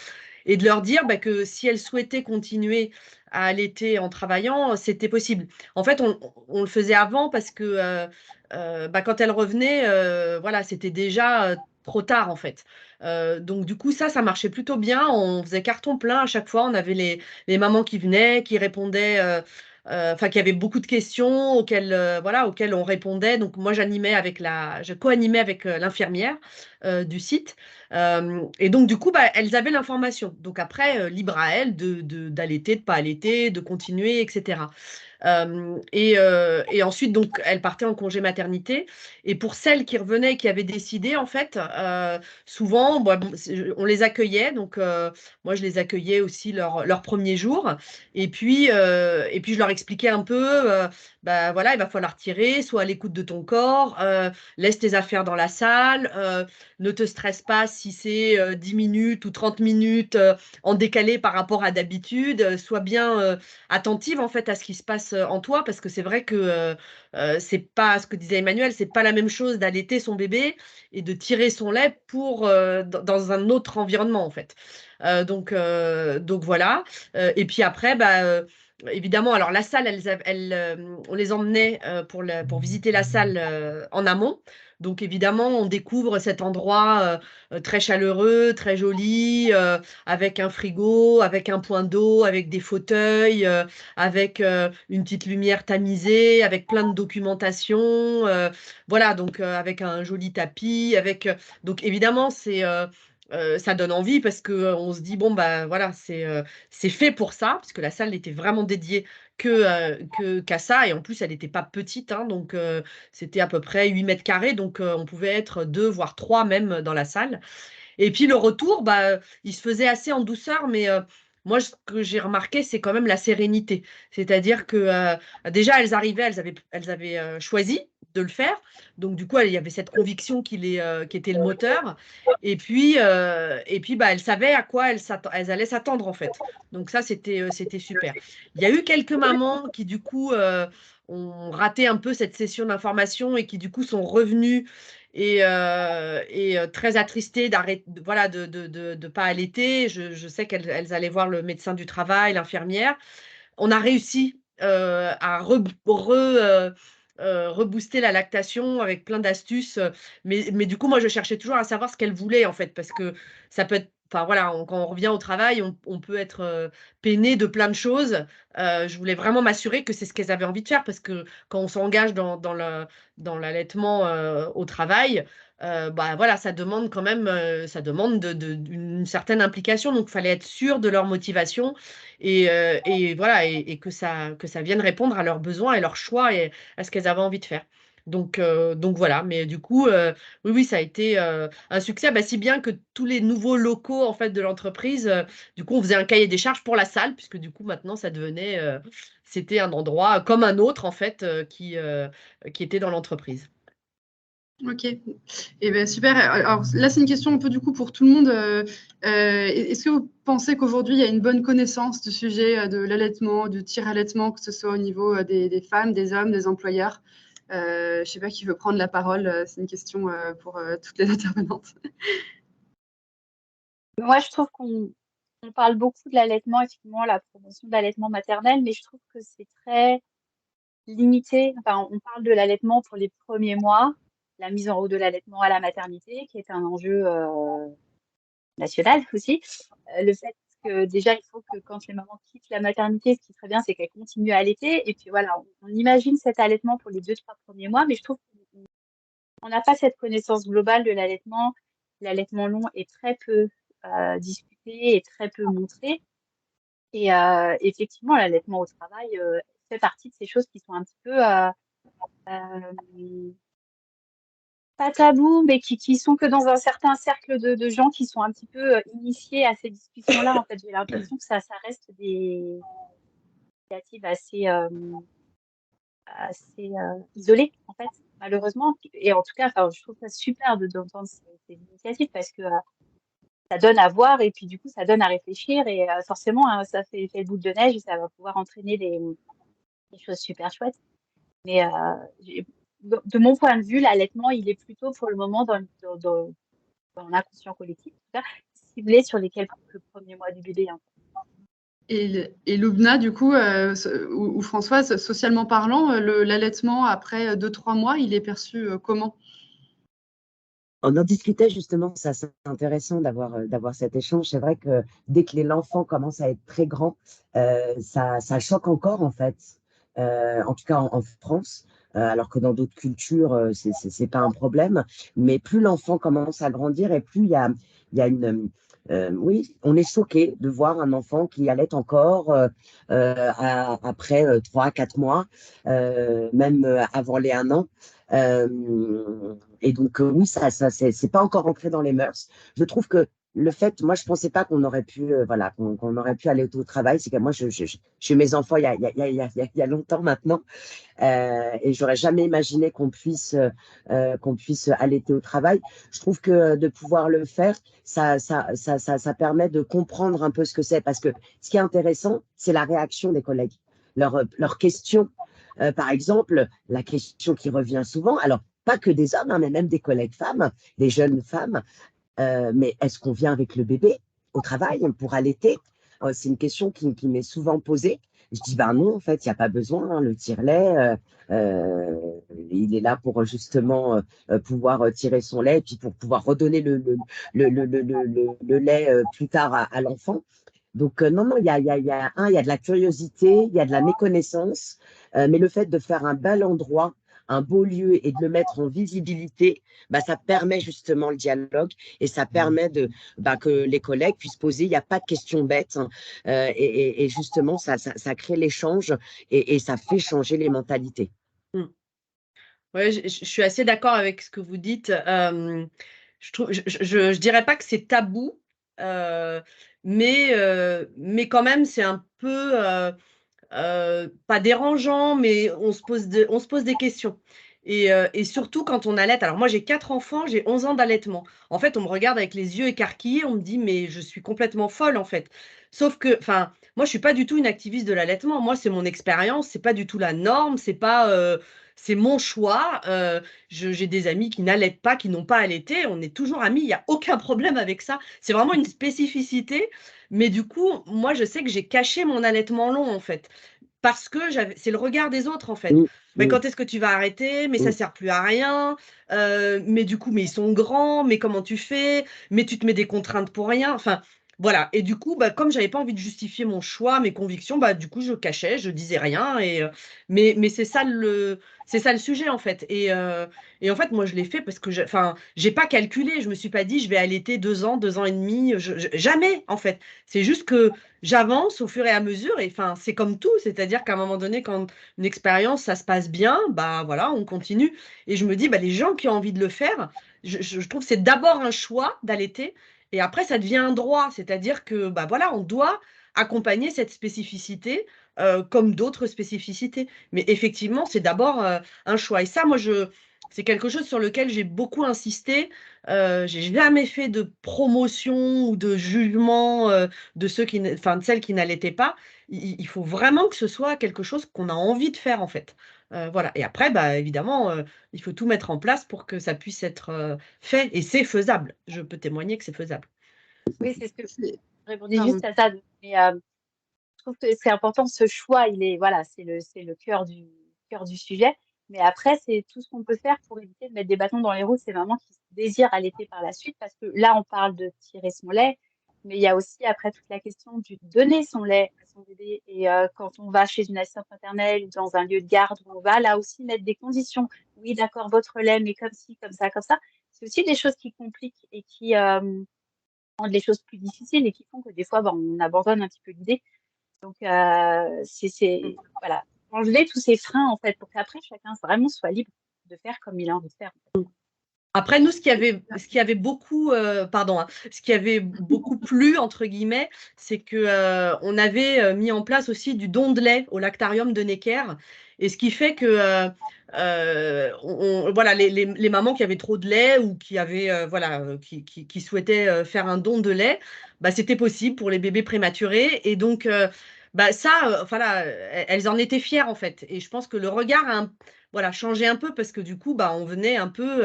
et de leur dire bah, que si elles souhaitaient continuer à allaiter en travaillant, c'était possible. En fait, on le faisait avant parce que bah, quand elles revenaient, voilà, c'était déjà trop tard en fait. Donc du coup, ça marchait plutôt bien. On faisait carton plein à chaque fois. On avait les mamans qui venaient, qui répondaient, enfin, qui avaient beaucoup de questions voilà, auxquelles on répondait. Donc moi, je co-animais avec l'infirmière du site. Et donc, du coup, bah, elles avaient l'information. Donc après, libre à elles d'allaiter, de pas allaiter, de continuer, etc. Et ensuite, donc, elle partait en congé maternité. Et pour celles qui revenaient, qui avaient décidé, en fait, souvent, bon, on les accueillait. Donc, moi, je les accueillais aussi leur premier jour. Et puis, je leur expliquais un peu, bah, voilà, il va falloir tirer, sois à l'écoute de ton corps, laisse tes affaires dans la salle, ne te stresse pas si c'est 10 minutes ou 30 minutes en décalé par rapport à d'habitude. Sois bien attentive en fait à ce qui se passe en toi parce que c'est vrai que c'est pas ce que disait Emmanuel, c'est pas la même chose d'allaiter son bébé et de tirer son lait dans un autre environnement en fait. Donc voilà. Et puis après, bah, évidemment, alors la salle, on les emmenait pour visiter la salle en amont. Donc évidemment, on découvre cet endroit très chaleureux, très joli, avec un frigo, avec un point d'eau, avec des fauteuils, avec une petite lumière tamisée, avec plein de documentation, voilà, donc avec un joli tapis, donc évidemment ça donne envie parce que on se dit bon bah voilà c'est fait pour ça parce que la salle était vraiment dédiée qu'à ça et en plus elle n'était pas petite hein, donc c'était à peu près 8 mètres carrés donc on pouvait être 2 voire 3 même dans la salle. Et puis le retour, bah, il se faisait assez en douceur, mais moi, ce que j'ai remarqué, c'est quand même la sérénité. C'est-à-dire que déjà, elles avaient choisi de le faire. Donc, du coup, il y avait cette conviction qui était le moteur. Et puis bah, elles savaient à quoi elles allaient s'attendre, en fait. Donc, ça, c'était super. Il y a eu quelques mamans qui, du coup, ont raté un peu cette session d'information et qui, du coup, sont revenues et très attristée voilà, de pas allaiter. Je sais qu'elles allaient voir le médecin du travail, l'infirmière. On a réussi à rebooster la lactation avec plein d'astuces. Mais du coup, moi, je cherchais toujours à savoir ce qu'elle voulait, en fait, parce que ça peut être. Enfin voilà, quand on revient au travail, on peut être peiné de plein de choses. Je voulais vraiment m'assurer que c'est ce qu'elles avaient envie de faire parce que quand on s'engage dans l'allaitement au travail, bah voilà, ça demande quand même, ça demande une certaine implication. Donc, il fallait être sûr de leur motivation et voilà, et que ça vienne répondre à leurs besoins et leurs choix et à ce qu'elles avaient envie de faire. Donc voilà, mais du coup, oui, ça a été un succès, bah, si bien que tous les nouveaux locaux en fait de l'entreprise, du coup, on faisait un cahier des charges pour la salle, puisque du coup, maintenant, c'était un endroit comme un autre en fait qui était dans l'entreprise. Ok, et ben super. Alors là, c'est une question un peu du coup pour tout le monde. Est-ce que vous pensez qu'aujourd'hui, il y a une bonne connaissance du sujet de l'allaitement, du tir-allaitement, que ce soit au niveau des femmes, des hommes, des employeurs? Je ne sais pas qui veut prendre la parole. C'est une question pour toutes les intervenantes. Moi, je trouve qu'on parle beaucoup de l'allaitement, effectivement, la promotion de l'allaitement maternel, mais je trouve que c'est très limité. Enfin, on parle de l'allaitement pour les premiers mois, la mise en route de l'allaitement à la maternité, qui est un enjeu national aussi. Le fait que déjà, il faut que quand les mamans quittent la maternité, ce qui est très bien, c'est qu'elles continuent à allaiter. Et puis voilà, on imagine cet allaitement pour les 2-3 premiers mois, mais je trouve qu'on n'a pas cette connaissance globale de l'allaitement. L'allaitement long est très peu discuté et très peu montré. Et effectivement, l'allaitement au travail fait partie de ces choses qui sont un petit peu pas tabou, mais qui sont que dans un certain cercle de gens qui sont un petit peu initiés à ces discussions-là. En fait, j'ai l'impression que ça reste des initiatives assez isolées, en fait, malheureusement. Et en tout cas, enfin, je trouve ça super d'entendre ces initiatives parce que ça donne à voir et puis du coup, ça donne à réfléchir et forcément, hein, ça fait effet boule de neige et ça va pouvoir entraîner des choses super chouettes. Mais de mon point de vue, l'allaitement, il est plutôt pour le moment dans l'inconscient collectif, en tout cas, ciblé sur les quelques premiers mois du bébé. Hein. Et Loubna, du coup, ou Françoise, socialement parlant, l'allaitement après 2-3 mois, il est perçu comment? On en discutait justement, ça c'est intéressant d'avoir cet échange. C'est vrai que dès que l'enfant commence à être très grand, ça choque encore en fait, en tout cas en France, alors que dans d'autres cultures, c'est pas un problème. Mais plus l'enfant commence à grandir et plus il y a oui, on est choqué de voir un enfant qui allait encore après 3-4 mois, même avant les 1 an. Et donc, oui, ça c'est pas encore entré dans les mœurs. Je trouve que le fait, moi, je pensais pas qu'on aurait pu, voilà, qu'on aurait pu aller au travail. C'est que moi, je suis mes enfants il y a longtemps maintenant, et j'aurais jamais imaginé qu'on puisse allaiter au travail. Je trouve que de pouvoir le faire, ça permet de comprendre un peu ce que c'est, parce que ce qui est intéressant, c'est la réaction des collègues, leurs questions. Par exemple, la question qui revient souvent, alors pas que des hommes, hein, mais même des collègues femmes, des jeunes femmes, mais est-ce qu'on vient avec le bébé au travail pour allaiter? C'est une question qui m'est souvent posée. Je dis, ben non, en fait, il n'y a pas besoin. Hein, le tire-lait, il est là pour justement pouvoir tirer son lait et puis pour pouvoir redonner le lait plus tard à l'enfant. Donc, non, non, il y a de la curiosité, il y a de la méconnaissance, mais le fait de faire un bel endroit, un beau lieu et de le mettre en visibilité, bah, ça permet justement le dialogue et ça permet que les collègues puissent poser. Il n'y a pas de questions bêtes, hein, et justement, ça crée l'échange et ça fait changer les mentalités. Ouais, je suis assez d'accord avec ce que vous dites. Je dirais pas que c'est tabou, mais quand même, c'est un peu pas dérangeant, mais on se pose des questions. Et surtout quand on allaite. Alors moi, j'ai 4 enfants, j'ai 11 ans d'allaitement. En fait, on me regarde avec les yeux écarquillés, on me dit, mais je suis complètement folle, en fait. Sauf que, enfin, moi, je suis pas du tout une activiste de l'allaitement. Moi, c'est mon expérience, c'est pas du tout la norme, c'est pas, c'est mon choix. J'ai des amis qui n'allaitent pas, qui n'ont pas allaité. On est toujours amis, il n'y a aucun problème avec ça. C'est vraiment une spécificité. Mais du coup, moi, je sais que j'ai caché mon allaitement long, en fait. Parce que c'est le regard des autres, en fait. Mm, Mais mm, quand est-ce que tu vas arrêter? Mais ça mm. sert plus à rien. Mais du coup, mais ils sont grands. Mais comment tu fais? Mais tu te mets des contraintes pour rien. Enfin, voilà. Et du coup, bah, comme j'avais pas envie de justifier mon choix, mes convictions, bah, du coup, je cachais, je disais rien. Mais c'est ça le sujet, en fait. Et en fait, moi, je l'ai fait parce que j'ai pas calculé. Je me suis pas dit, je vais allaiter 2 ans, 2 ans et demi. Jamais, en fait. C'est juste que j'avance au fur et à mesure. Et enfin, c'est comme tout. C'est-à-dire qu'à un moment donné, quand une expérience, ça se passe bien, bah voilà, on continue. Et je me dis, bah, les gens qui ont envie de le faire, je trouve que c'est d'abord un choix d'allaiter. Et après, ça devient un droit. C'est-à-dire que, bah voilà, on doit accompagner cette spécificité comme d'autres spécificités. Mais effectivement, c'est d'abord un choix. Et ça, moi, c'est quelque chose sur lequel j'ai beaucoup insisté. J'ai jamais fait de promotion ou de jugement de de celles qui n'allaitaient pas. Il faut vraiment que ce soit quelque chose qu'on a envie de faire en fait. Voilà. Et après, bah, évidemment, il faut tout mettre en place pour que ça puisse être fait. Et c'est faisable. Je peux témoigner que c'est faisable. Oui, c'est ce que je répondais Pardon. juste à ça. Mais je trouve que c'est important, ce choix, voilà, c'est le cœur du sujet. Mais après, c'est tout ce qu'on peut faire pour éviter de mettre des bâtons dans les roues. C'est maman qui désire allaiter par la suite, parce que là, on parle de tirer son lait, mais il y a aussi après toute la question du donner son lait à son bébé. Et quand on va chez une assistante maternelle ou dans un lieu de garde où on va, là aussi mettre des conditions. Oui, d'accord, votre lait, mais comme ci, comme ça, comme ça. C'est aussi des choses qui compliquent et qui rendent les choses plus difficiles et qui font que des fois, on abandonne un petit peu l'idée. Donc, voilà, enlever tous ces freins, en fait, pour qu'après, chacun vraiment soit libre de faire comme il a envie de faire. Après, nous, ce qui avait beaucoup, pardon, hein, ce qui avait beaucoup plu, entre guillemets, c'est que on avait mis en place aussi du don de lait au lactarium de Necker. Et ce qui fait que voilà, les mamans qui avaient trop de lait ou qui avaient, voilà, qui souhaitaient faire un don de lait, bah, c'était possible pour les bébés prématurés. Et donc, bah, ça, voilà, elles en étaient fières, en fait. Et je pense que le regard a voilà, changé un peu parce que du coup, bah, on venait un peu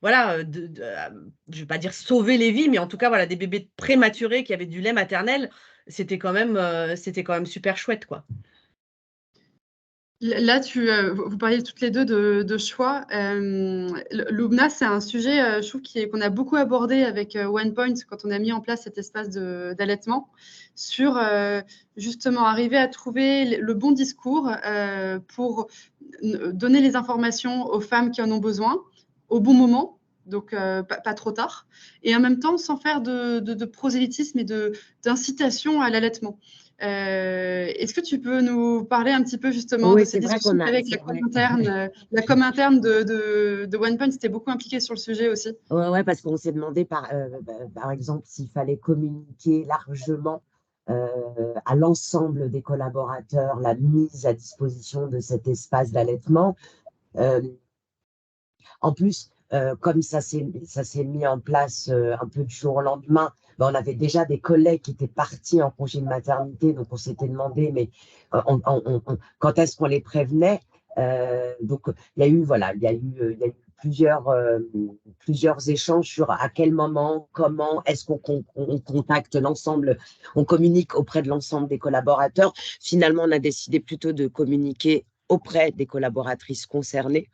voilà, je vais pas dire sauver les vies, mais en tout cas, voilà, des bébés prématurés qui avaient du lait maternel, c'était quand même super chouette, quoi. Là, vous parliez toutes les deux de choix. Loubna, c'est un sujet, je trouve, qu'on a beaucoup abordé avec OnePoint quand on a mis en place cet espace d'allaitement, sur justement arriver à trouver le bon discours pour donner les informations aux femmes qui en ont besoin au bon moment, donc pas trop tard, et en même temps sans faire de prosélytisme et d'incitation à l'allaitement. Est-ce que tu peux nous parler un petit peu justement de ces discussions avec la com interne de OnePoint? C'était beaucoup impliqué sur le sujet aussi. Ouais, parce qu'on s'est demandé par exemple s'il fallait communiquer largement à l'ensemble des collaborateurs la mise à disposition de cet espace d'allaitement. En plus, comme ça s'est mis en place un peu du jour au lendemain, on avait déjà des collègues qui étaient partis en congé de maternité, donc on s'était demandé, mais quand est-ce qu'on les prévenait? Donc il y a eu plusieurs échanges sur à quel moment, comment est-ce qu'on contacte l'ensemble, on communique auprès de l'ensemble des collaborateurs. Finalement, on a décidé plutôt de communiquer auprès des collaboratrices concernées.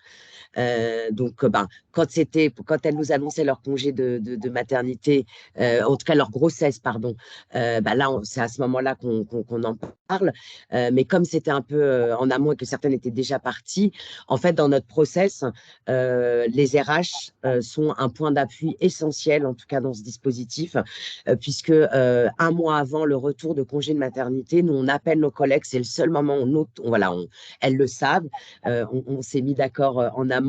Donc, quand elles nous annonçaient leur congé de maternité, en tout cas leur grossesse, pardon, là, c'est à ce moment-là qu'on en parle. Mais comme c'était un peu en amont et que certaines étaient déjà parties, en fait, dans notre process, les RH sont un point d'appui essentiel, en tout cas dans ce dispositif, puisque un mois avant le retour de congé de maternité, nous, on appelle nos collègues. C'est le seul moment où elles le savent. On s'est mis d'accord en amont.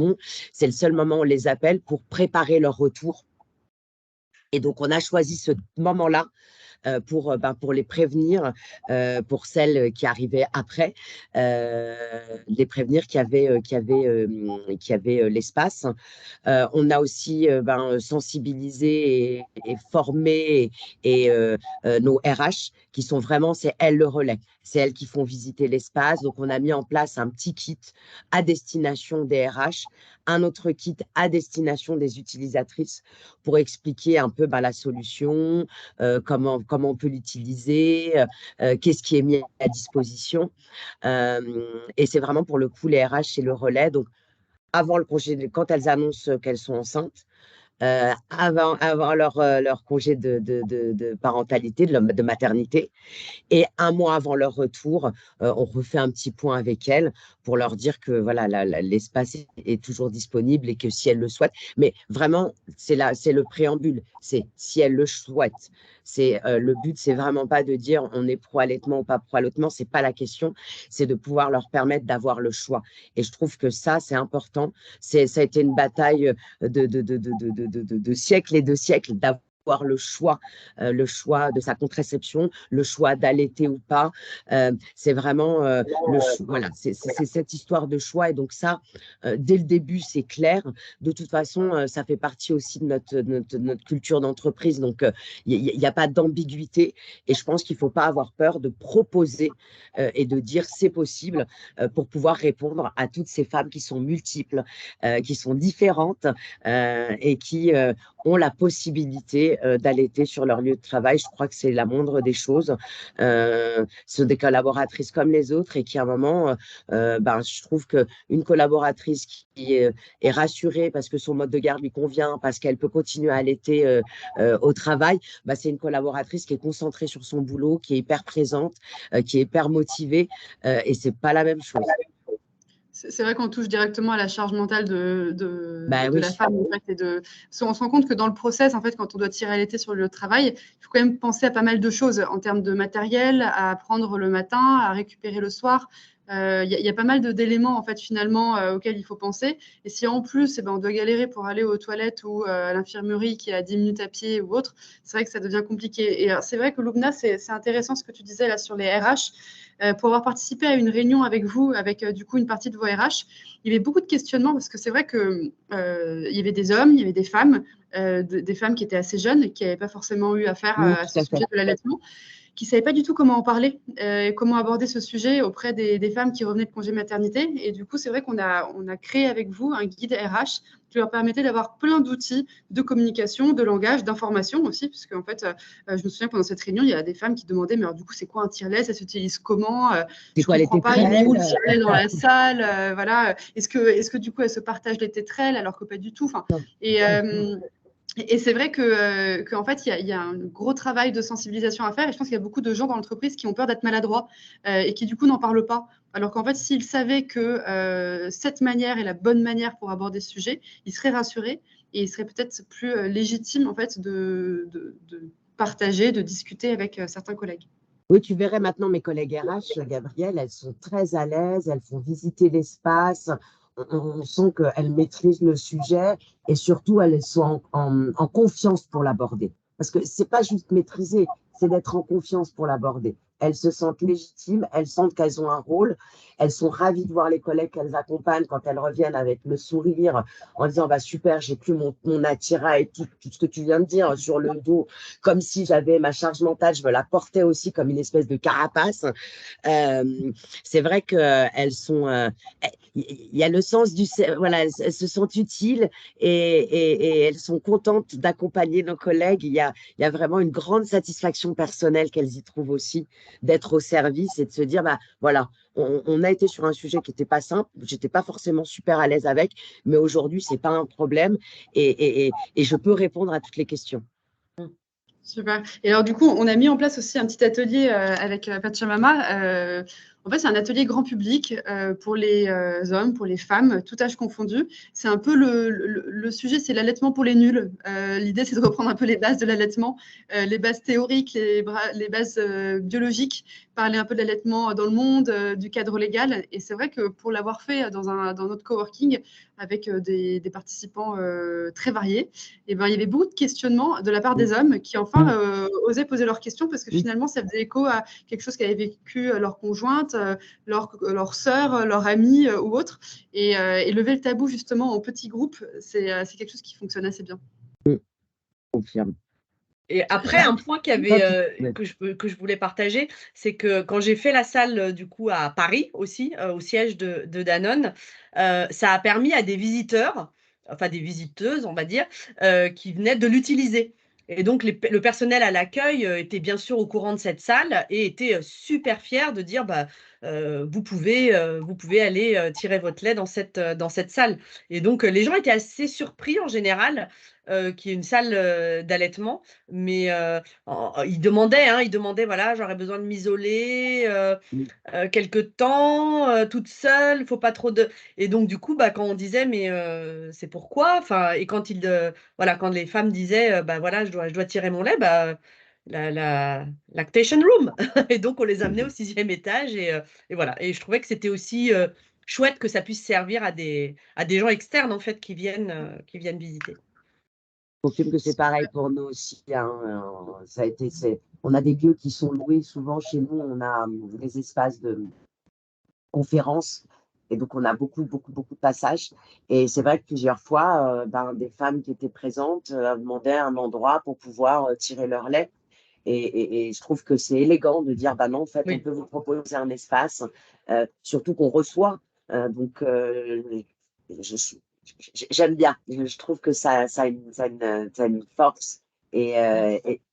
C'est le seul moment où on les appelle pour préparer leur retour. Et donc, on a choisi ce moment-là pour les prévenir, pour celles qui arrivaient après, les prévenir qu'il y avait l'espace. On a aussi sensibilisé et formé nos RH qui sont vraiment, c'est elles le relais. C'est elles qui font visiter l'espace. Donc, on a mis en place un petit kit à destination des RH, un autre kit à destination des utilisatrices pour expliquer un peu la solution, comment on peut l'utiliser, qu'est-ce qui est mis à disposition. Et c'est vraiment pour le coup, les RH, c'est le relais. Donc, avant le congé, quand elles annoncent qu'elles sont enceintes, avant leur congé de parentalité, de maternité, et un mois avant leur retour, on refait un petit point avec elles pour leur dire que voilà, l'espace est toujours disponible et que si elles le souhaitent, mais vraiment, c'est le préambule, c'est si elles le souhaitent. Le but, c'est vraiment pas de dire on est pro-allaitement ou pas pro-allaitement, c'est pas la question, c'est de pouvoir leur permettre d'avoir le choix. Et je trouve que ça, c'est important. Ça a été une bataille de siècles et de siècles d'avoir avoir le choix de sa contraception, le choix d'allaiter ou pas. C'est vraiment voilà, c'est cette histoire de choix. Et donc ça, dès le début, c'est clair. De toute façon, ça fait partie aussi de notre culture d'entreprise. Donc, il n'y a pas d'ambiguïté. Et je pense qu'il ne faut pas avoir peur de proposer et de dire c'est possible pour pouvoir répondre à toutes ces femmes qui sont multiples, qui sont différentes et qui ont la possibilité d'allaiter sur leur lieu de travail. Je crois que c'est la moindre des choses. Ce sont des collaboratrices comme les autres et qui, à un moment, je trouve qu'une collaboratrice qui est rassurée parce que son mode de garde lui convient, parce qu'elle peut continuer à allaiter au travail, c'est une collaboratrice qui est concentrée sur son boulot, qui est hyper présente, qui est hyper motivée et c'est pas la même chose. C'est vrai qu'on touche directement à la charge mentale de Oui. la femme. En fait, on se rend compte que dans le process, en fait, quand on doit tirer à l'été sur le lieu de travail, il faut quand même penser à pas mal de choses en termes de matériel, à prendre le matin, à récupérer le soir. Il y a pas mal d'éléments en fait finalement auxquels il faut penser. Et si en plus on doit galérer pour aller aux toilettes ou à l'infirmerie qui est à 10 minutes à pied ou autre, c'est vrai que ça devient compliqué. Et c'est vrai que Lubna, c'est intéressant ce que tu disais là sur les RH. Pour avoir participé à une réunion avec vous, avec du coup une partie de vos RH, il y avait beaucoup de questionnements parce que c'est vrai que il y avait des hommes, il y avait des femmes qui étaient assez jeunes et qui n'avaient pas forcément eu affaire à ce sujet de l'allaitement, qui ne savaient pas du tout comment en parler, comment aborder ce sujet auprès des femmes qui revenaient de congé maternité. Et du coup, c'est vrai qu'on a créé avec vous un guide RH qui leur permettait d'avoir plein d'outils de communication, de langage, d'information aussi, parce qu'en fait, je me souviens pendant cette réunion, il y a des femmes qui demandaient, mais alors, du coup, c'est quoi un tire-lait? Ça s'utilise comment? Je ne comprends pas, il est où le tire-lait dans la salle? Voilà. Est-ce que du coup, elles se partagent les tétrelles alors que pas du tout? Et c'est vrai qu'en fait, il y a un gros travail de sensibilisation à faire. Et je pense qu'il y a beaucoup de gens dans l'entreprise qui ont peur d'être maladroits et qui, du coup, n'en parlent pas. Alors qu'en fait, s'ils savaient que cette manière est la bonne manière pour aborder ce sujet, ils seraient rassurés et ils seraient peut-être plus légitimes en fait, de partager, de discuter avec certains collègues. Oui, tu verrais maintenant mes collègues RH, Gabrielle, elles sont très à l'aise, elles font visiter l'espace. On sent qu'elles maîtrisent le sujet et surtout, elles sont en confiance pour l'aborder. Parce que ce n'est pas juste maîtriser, c'est d'être en confiance pour l'aborder. Elles se sentent légitimes, elles sentent qu'elles ont un rôle, elles sont ravies de voir les collègues qu'elles accompagnent quand elles reviennent avec le sourire en disant super, j'ai plus mon attirail, tout ce que tu viens de dire sur le dos, comme si j'avais ma charge mentale, je me la portais aussi comme une espèce de carapace. C'est vrai qu'elles sont. Il y a le sens du. Voilà, elles se sentent utiles et elles sont contentes d'accompagner nos collègues. Il y a vraiment une grande satisfaction personnelle qu'elles y trouvent aussi, d'être au service et de se dire voilà, on a été sur un sujet qui n'était pas simple, j'étais pas forcément super à l'aise avec, mais aujourd'hui, c'est pas un problème et je peux répondre à toutes les questions. Super. Et alors, du coup, on a mis en place aussi un petit atelier avec Pachamama. En fait, c'est un atelier grand public pour les hommes, pour les femmes, tout âge confondu. C'est un peu le sujet, c'est l'allaitement pour les nuls. L'idée, c'est de reprendre un peu les bases de l'allaitement, les bases théoriques, les bases biologiques, parler un peu de l'allaitement dans le monde, du cadre légal. Et c'est vrai que pour l'avoir fait dans notre coworking avec des participants très variés, il y avait beaucoup de questionnements de la part des hommes qui enfin osaient poser leurs questions parce que finalement, ça faisait écho à quelque chose qu'avaient vécu leur conjointe, leur sœur, leur amie ou autre. Et lever le tabou justement en petits groupes, c'est quelque chose qui fonctionne assez bien. Confirme. Et après, un point que je voulais partager, c'est que quand j'ai fait la salle du coup à Paris aussi, au siège de Danone, ça a permis à des visiteurs, enfin des visiteuses, on va dire, qui venaient de l'utiliser. Et donc le personnel à l'accueil était bien sûr au courant de cette salle et était super fier de dire vous pouvez aller tirer votre lait dans cette salle. Et donc les gens étaient assez surpris en général qu'il y ait une salle d'allaitement, mais ils demandaient voilà, j'aurais besoin de m'isoler quelque temps toute seule, faut pas trop de. Et donc du coup, quand on disait mais c'est pourquoi, enfin, et quand voilà, quand les femmes disaient voilà, je dois tirer mon lait, la lactation room. Et donc on les amenait au 6e étage et voilà. Et je trouvais que c'était aussi chouette que ça puisse servir à des gens externes en fait qui viennent visiter. confirme que c'est pareil pour nous aussi, hein. Ça a été, on a des lieux qui sont loués souvent chez nous. On a des espaces de conférences et donc on a beaucoup de passages. Et c'est vrai que plusieurs fois, des femmes qui étaient présentes demandaient un endroit pour pouvoir tirer leur lait. Et je trouve que c'est élégant de dire, bah non, en fait, on Oui. peut vous proposer un espace, surtout qu'on reçoit. J'aime bien. Je trouve que ça a une force. Et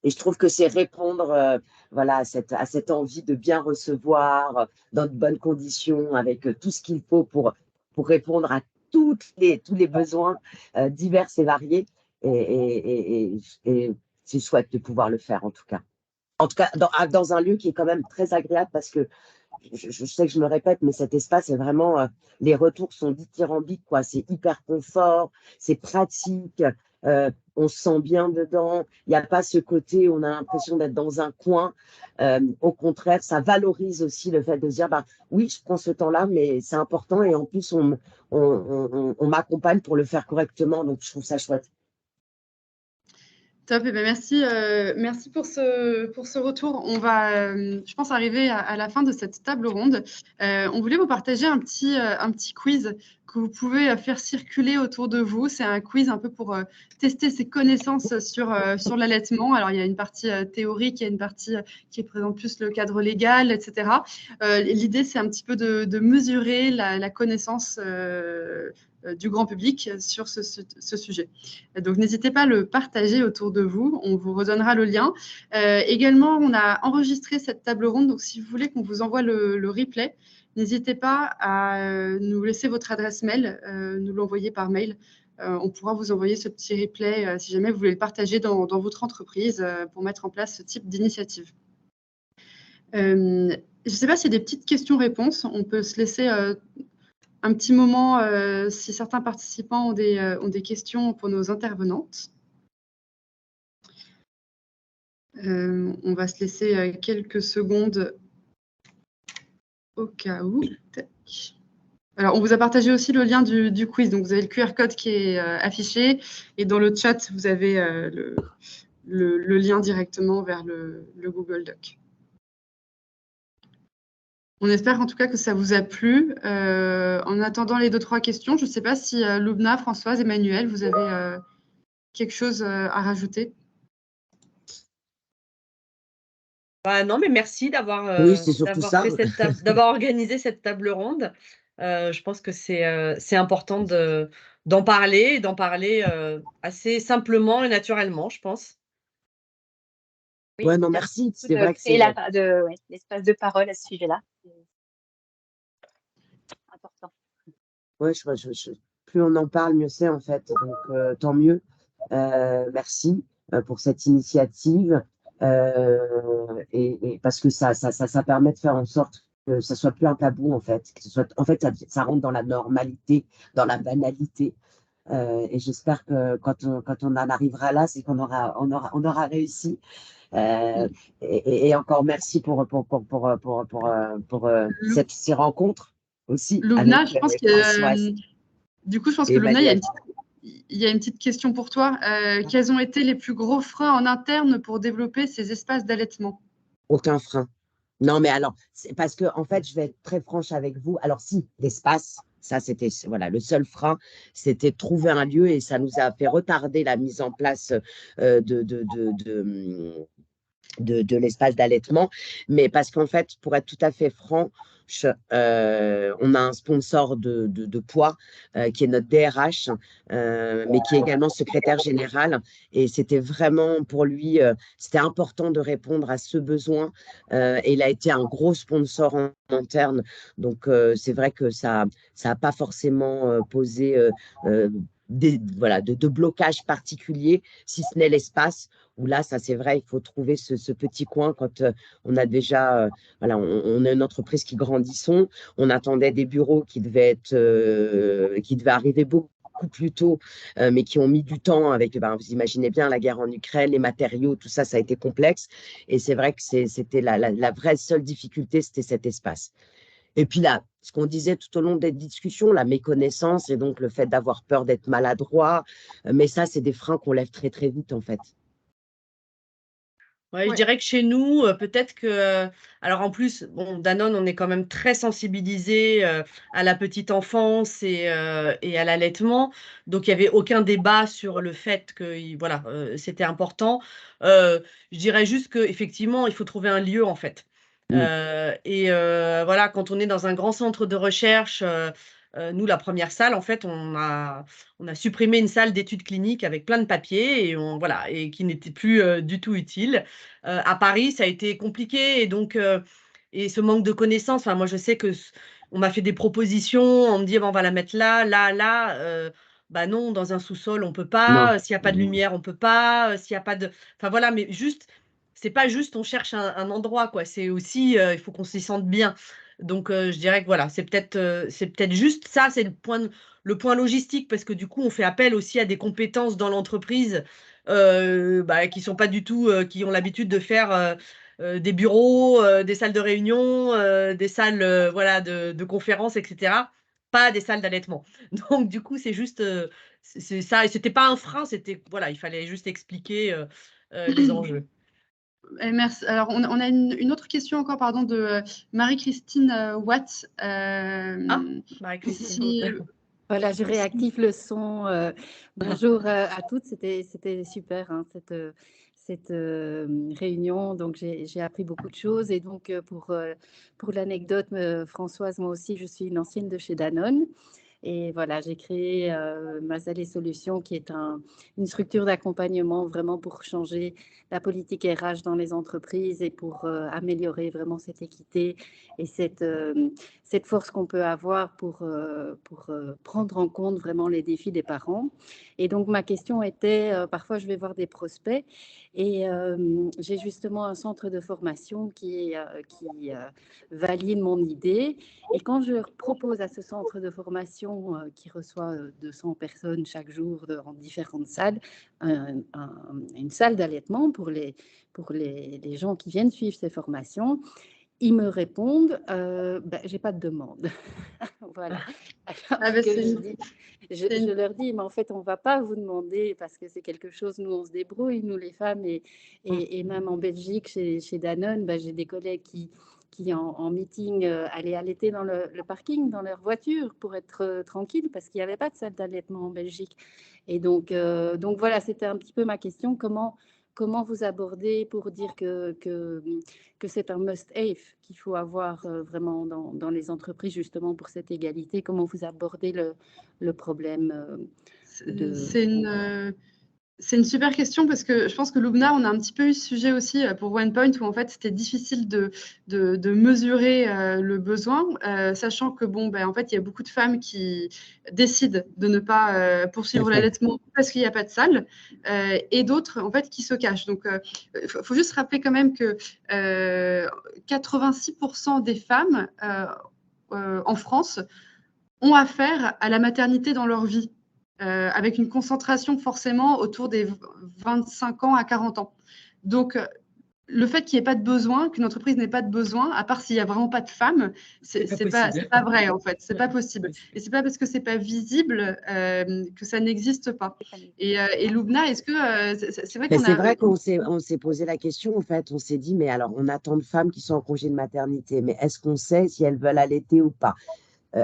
je trouve que c'est répondre voilà, à cette envie de bien recevoir dans de bonnes conditions, avec tout ce qu'il faut pour répondre à tous les besoins divers et variés. Et c'est chouette de pouvoir le faire, en tout cas. En tout cas, dans un lieu qui est quand même très agréable, parce que je sais que je me répète, mais cet espace est vraiment, les retours sont dithyrambiques, quoi. C'est hyper confort, c'est pratique, on se sent bien dedans. Il n'y a pas ce côté, on a l'impression d'être dans un coin. Au contraire, ça valorise aussi le fait de se dire, bah, oui, je prends ce temps-là, mais c'est important. Et en plus, on m'accompagne pour le faire correctement. Donc, je trouve ça chouette. Top, merci pour ce retour. On va, je pense, arriver à la fin de cette table ronde. On voulait vous partager un petit quiz que vous pouvez faire circuler autour de vous. C'est un quiz un peu pour tester ses connaissances sur l'allaitement. Alors, il y a une partie théorique, il y a une partie qui présente plus le cadre légal, etc. L'idée, c'est un petit peu de mesurer la connaissance du grand public sur ce sujet. Donc, n'hésitez pas à le partager autour de vous. On vous redonnera le lien. Également, on a enregistré cette table ronde. Donc, si vous voulez qu'on vous envoie le replay, n'hésitez pas à nous laisser votre adresse mail, nous l'envoyer par mail. On pourra vous envoyer ce petit replay si jamais vous voulez le partager dans votre entreprise pour mettre en place ce type d'initiative. Je ne sais pas s'il y a des petites questions-réponses. On peut se laisser un petit moment si certains participants ont des questions pour nos intervenantes. On va se laisser quelques secondes au cas où. Alors, on vous a partagé aussi le lien du quiz. Donc, vous avez le QR code qui est affiché. Et dans le chat, vous avez le lien directement vers le Google Doc. On espère en tout cas que ça vous a plu. En attendant les 2-3 questions, je ne sais pas si Loubna, Françoise, Emmanuel, vous avez quelque chose à rajouter. Non, mais merci d'avoir Oui, c'est surtout ça. d'avoir organisé cette table ronde. Je pense que c'est important d'en parler assez simplement et naturellement, je pense. Oui, Ouais, non, merci. C'est vrai que c'est l'espace de parole à ce sujet-là. C'est important. Ouais, plus on en parle, mieux c'est, en fait. Donc, tant mieux. Merci pour cette initiative. Et parce que ça permet de faire en sorte que ça soit plus un tabou, en fait. Ça rentre dans la normalité, dans la banalité. Et j'espère que quand on en arrivera là, c'est qu'on aura réussi. Et encore merci pour ces rencontres aussi. Loubna, avec, je pense Françoise. Du coup, je pense que Loubna, il y a une petite question pour toi. Quels ont été les plus gros freins en interne pour développer ces espaces d'allaitement? Aucun frein. Non, mais alors, c'est parce que, en fait, je vais être très franche avec vous. Alors, si, l'espace, ça, c'était, voilà, le seul frein, c'était de trouver un lieu, et ça nous a fait retarder la mise en place de l'espace d'allaitement. Mais parce qu'en fait, pour être tout à fait franc, on a un sponsor de poids qui est notre DRH, mais qui est également secrétaire général. Et c'était vraiment pour lui, c'était important de répondre à ce besoin. Et il a été un gros sponsor en interne. Donc, c'est vrai que ça n'a pas forcément posé de blocage particulier, si ce n'est l'espace, où là, ça c'est vrai, il faut trouver ce petit coin quand on a déjà, on a une entreprise qui grandissons, on attendait des bureaux qui devaient arriver beaucoup plus tôt, mais qui ont mis du temps avec, vous imaginez bien, la guerre en Ukraine, les matériaux, tout ça, ça a été complexe. Et c'est vrai que c'était la vraie seule difficulté, c'était cet espace. Et puis là, ce qu'on disait tout au long des discussions, la méconnaissance et donc le fait d'avoir peur d'être maladroit. Mais ça, c'est des freins qu'on lève très, très vite, en fait. Ouais, je Ouais. dirais que chez nous, peut-être que, alors en plus, bon, Danone, on est quand même très sensibilisé à la petite enfance et à l'allaitement. Donc, il n'y avait aucun débat sur le fait que, voilà, c'était important. Je dirais juste qu'effectivement, il faut trouver un lieu, en fait. Voilà, quand on est dans un grand centre de recherche, nous, la première salle, en fait, on a supprimé une salle d'études cliniques avec plein de papiers voilà, et qui n'était plus du tout utile. À Paris, ça a été compliqué et donc et ce manque de connaissances. Enfin, moi, je sais que on m'a fait des propositions, on me dit bon, on va la mettre là, là, là. Bah non, dans un sous-sol, on peut Non. pas. S'il n'y a pas de lumière, on peut pas. S'il y a pas de, enfin voilà, mais juste, c'est pas juste on cherche un endroit quoi. C'est aussi il faut qu'on s'y sente bien. Donc je dirais que voilà, c'est peut-être juste ça, c'est le point logistique parce que du coup, on fait appel aussi à des compétences dans l'entreprise qui sont pas du tout, qui ont l'habitude de faire des bureaux, des salles de réunion, des salles voilà, de conférences, etc. Pas des salles d'allaitement. Donc, du coup, c'est juste c'est ça. Et c'était pas un frein, c'était voilà, il fallait juste expliquer les enjeux. Et merci. Alors, on a une autre question encore, pardon, de Marie-Christine Watt. Marie-Christine. Si, Voilà, je réactive le son. Bonjour à toutes, c'était super hein, cette réunion. Donc j'ai appris beaucoup de choses et donc pour l'anecdote, Françoise, moi aussi, je suis une ancienne de chez Danone. Et voilà, j'ai créé Mazal et Solutions, qui est une structure d'accompagnement vraiment pour changer la politique RH dans les entreprises et pour améliorer vraiment cette équité et cette force qu'on peut avoir pour prendre en compte vraiment les défis des parents. Et donc, ma question était, parfois, je vais voir des prospects et j'ai justement un centre de formation qui valide mon idée. Et quand je propose à ce centre de formation qui reçoit 200 personnes chaque jour en différentes salles, une salle d'allaitement pour les gens qui viennent suivre ces formations, ils me répondent j'ai pas de demande. Voilà. Alors que je leur dis, mais en fait, on va pas vous demander parce que c'est quelque chose, nous, on se débrouille, nous, les femmes, et même en Belgique, chez Danone, j'ai des collègues qui en meeting allaient allaiter dans le parking, dans leur voiture, pour être tranquille, parce qu'il n'y avait pas de salle d'allaitement en Belgique. Et donc voilà, c'était un petit peu ma question. Comment vous abordez pour dire que c'est un must-have qu'il faut avoir vraiment dans les entreprises, justement, pour cette égalité? Comment vous abordez le problème C'est une super question parce que je pense que Loubna, on a un petit peu eu ce sujet aussi pour OnePoint où en fait c'était difficile de mesurer le besoin, sachant que en fait il y a beaucoup de femmes qui décident de ne pas poursuivre l'allaitement parce qu'il n'y a pas de salle et d'autres en fait qui se cachent. Donc faut juste rappeler quand même que 86% des femmes en France ont affaire à la maternité dans leur vie. Avec une concentration forcément autour des 25 ans à 40 ans. Donc, le fait qu'il n'y ait pas de besoin, qu'une entreprise n'ait pas de besoin, à part s'il n'y a vraiment pas de femmes, c'est pas vrai en fait, c'est pas possible. Et c'est pas parce que c'est pas visible que ça n'existe pas. Et Loubna, est-ce que c'est vrai qu'on c'est vrai qu'on s'est posé la question en fait, on s'est dit mais alors on a tant de femmes qui sont en congé de maternité, mais est-ce qu'on sait si elles veulent allaiter ou pas?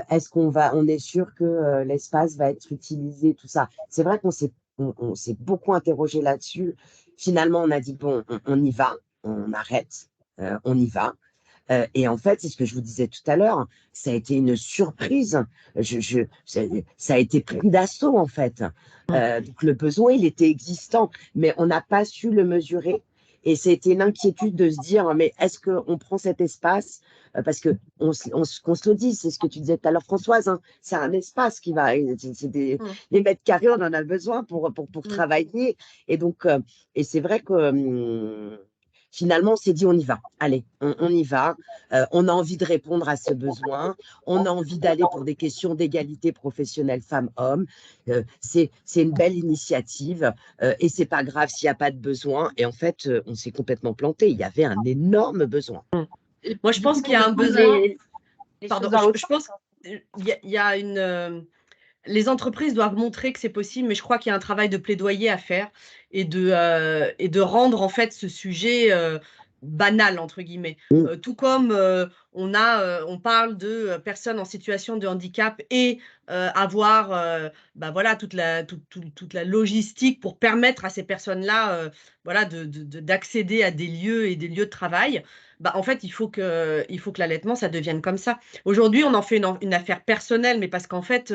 Est-ce on est sûr que l'espace va être utilisé, tout ça? C'est vrai qu'on s'est beaucoup interrogé là-dessus. Finalement, on a dit, bon, on y va, on arrête, on y va. Et en fait, c'est ce que je vous disais tout à l'heure, ça a été une surprise. Ça a été pris d'assaut, en fait. Donc, le besoin, il était existant, mais on n'a pas su le mesurer. Et c'était une inquiétude de se dire, mais est-ce qu'on prend cet espace parce qu'on se le dit, c'est ce que tu disais tout à l'heure, Françoise, hein, c'est un espace qui va, les mètres carrés, on en a besoin pour travailler. Et donc, et c'est vrai que finalement, on s'est dit, on y va. Allez, on y va. On a envie de répondre à ce besoin. On a envie d'aller pour des questions d'égalité professionnelle femmes-hommes. C'est une belle initiative et c'est pas grave s'il n'y a pas de besoin. Et en fait, on s'est complètement planté. Il y avait un énorme besoin. Moi, je pense qu'il y a un besoin. les Pardon, choses dans l'autre je pense qu'il y a une. Les entreprises doivent montrer que c'est possible, mais je crois qu'il y a un travail de plaidoyer à faire et de rendre en fait ce sujet banal, entre guillemets. Mm. Tout comme on parle de personnes en situation de handicap et avoir bah voilà, toute la logistique pour permettre à ces personnes-là voilà, d'accéder à des lieux et des lieux de travail. Bah, en fait, il faut que l'allaitement, ça devienne comme ça. Aujourd'hui, on en fait une affaire personnelle, mais parce qu'en fait,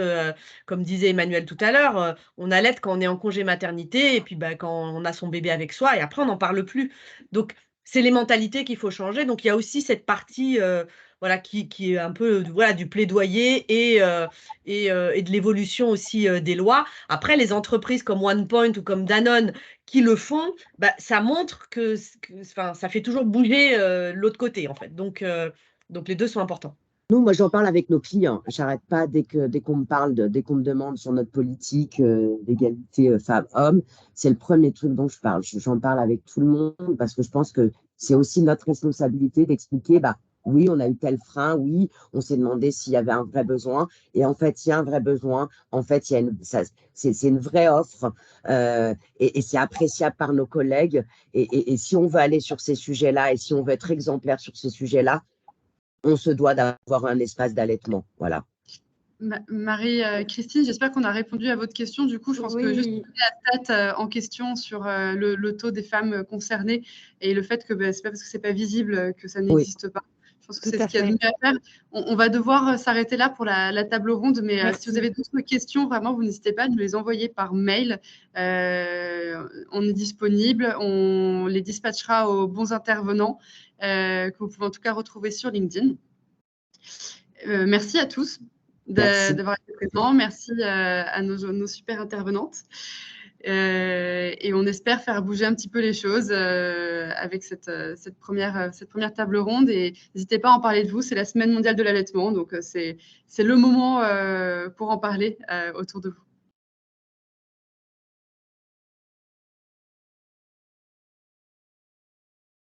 comme disait Emmanuel tout à l'heure, on allait quand on est en congé maternité et puis bah, quand on a son bébé avec soi et après on n'en parle plus. Donc, c'est les mentalités qu'il faut changer. Donc, il y a aussi cette partie voilà, qui est un peu voilà, du plaidoyer et de l'évolution aussi des lois. Après, les entreprises comme OnePoint ou comme Danone qui le font, bah, ça montre que ça fait toujours bouger l'autre côté, en fait. Donc, les deux sont importants. Nous, moi, j'en parle avec nos clients. J'arrête pas dès qu'on me parle, dès qu'on me demande sur notre politique d'égalité femmes-hommes. C'est le premier truc dont je parle. J'en parle avec tout le monde parce que je pense que c'est aussi notre responsabilité d'expliquer, bah, oui, on a eu tel frein, oui, on s'est demandé s'il y avait un vrai besoin. Et en fait, il y a un vrai besoin. En fait, il y a c'est une vraie offre et c'est appréciable par nos collègues. Et si on veut aller sur ces sujets-là et si on veut être exemplaire sur ces sujets-là, on se doit d'avoir un espace d'allaitement. Voilà. Marie-Christine, j'espère qu'on a répondu à votre question. Du coup, je pense que juste la stat en question sur le taux des femmes concernées et le fait que c'est pas parce que c'est pas visible que ça n'existe pas. Je pense que c'est ce qu'il y a de mieux à faire. On va devoir s'arrêter là pour la table ronde, mais si vous avez d'autres questions, vraiment, vous n'hésitez pas à nous les envoyer par mail. On est disponible, on les dispatchera aux bons intervenants que vous pouvez en tout cas retrouver sur LinkedIn. Merci à tous d'avoir été présents. Merci à nos super intervenantes. Et on espère faire bouger un petit peu les choses avec cette première table ronde. Et n'hésitez pas à en parler de vous. C'est la Semaine mondiale de l'allaitement. Donc, c'est le moment pour en parler autour de vous.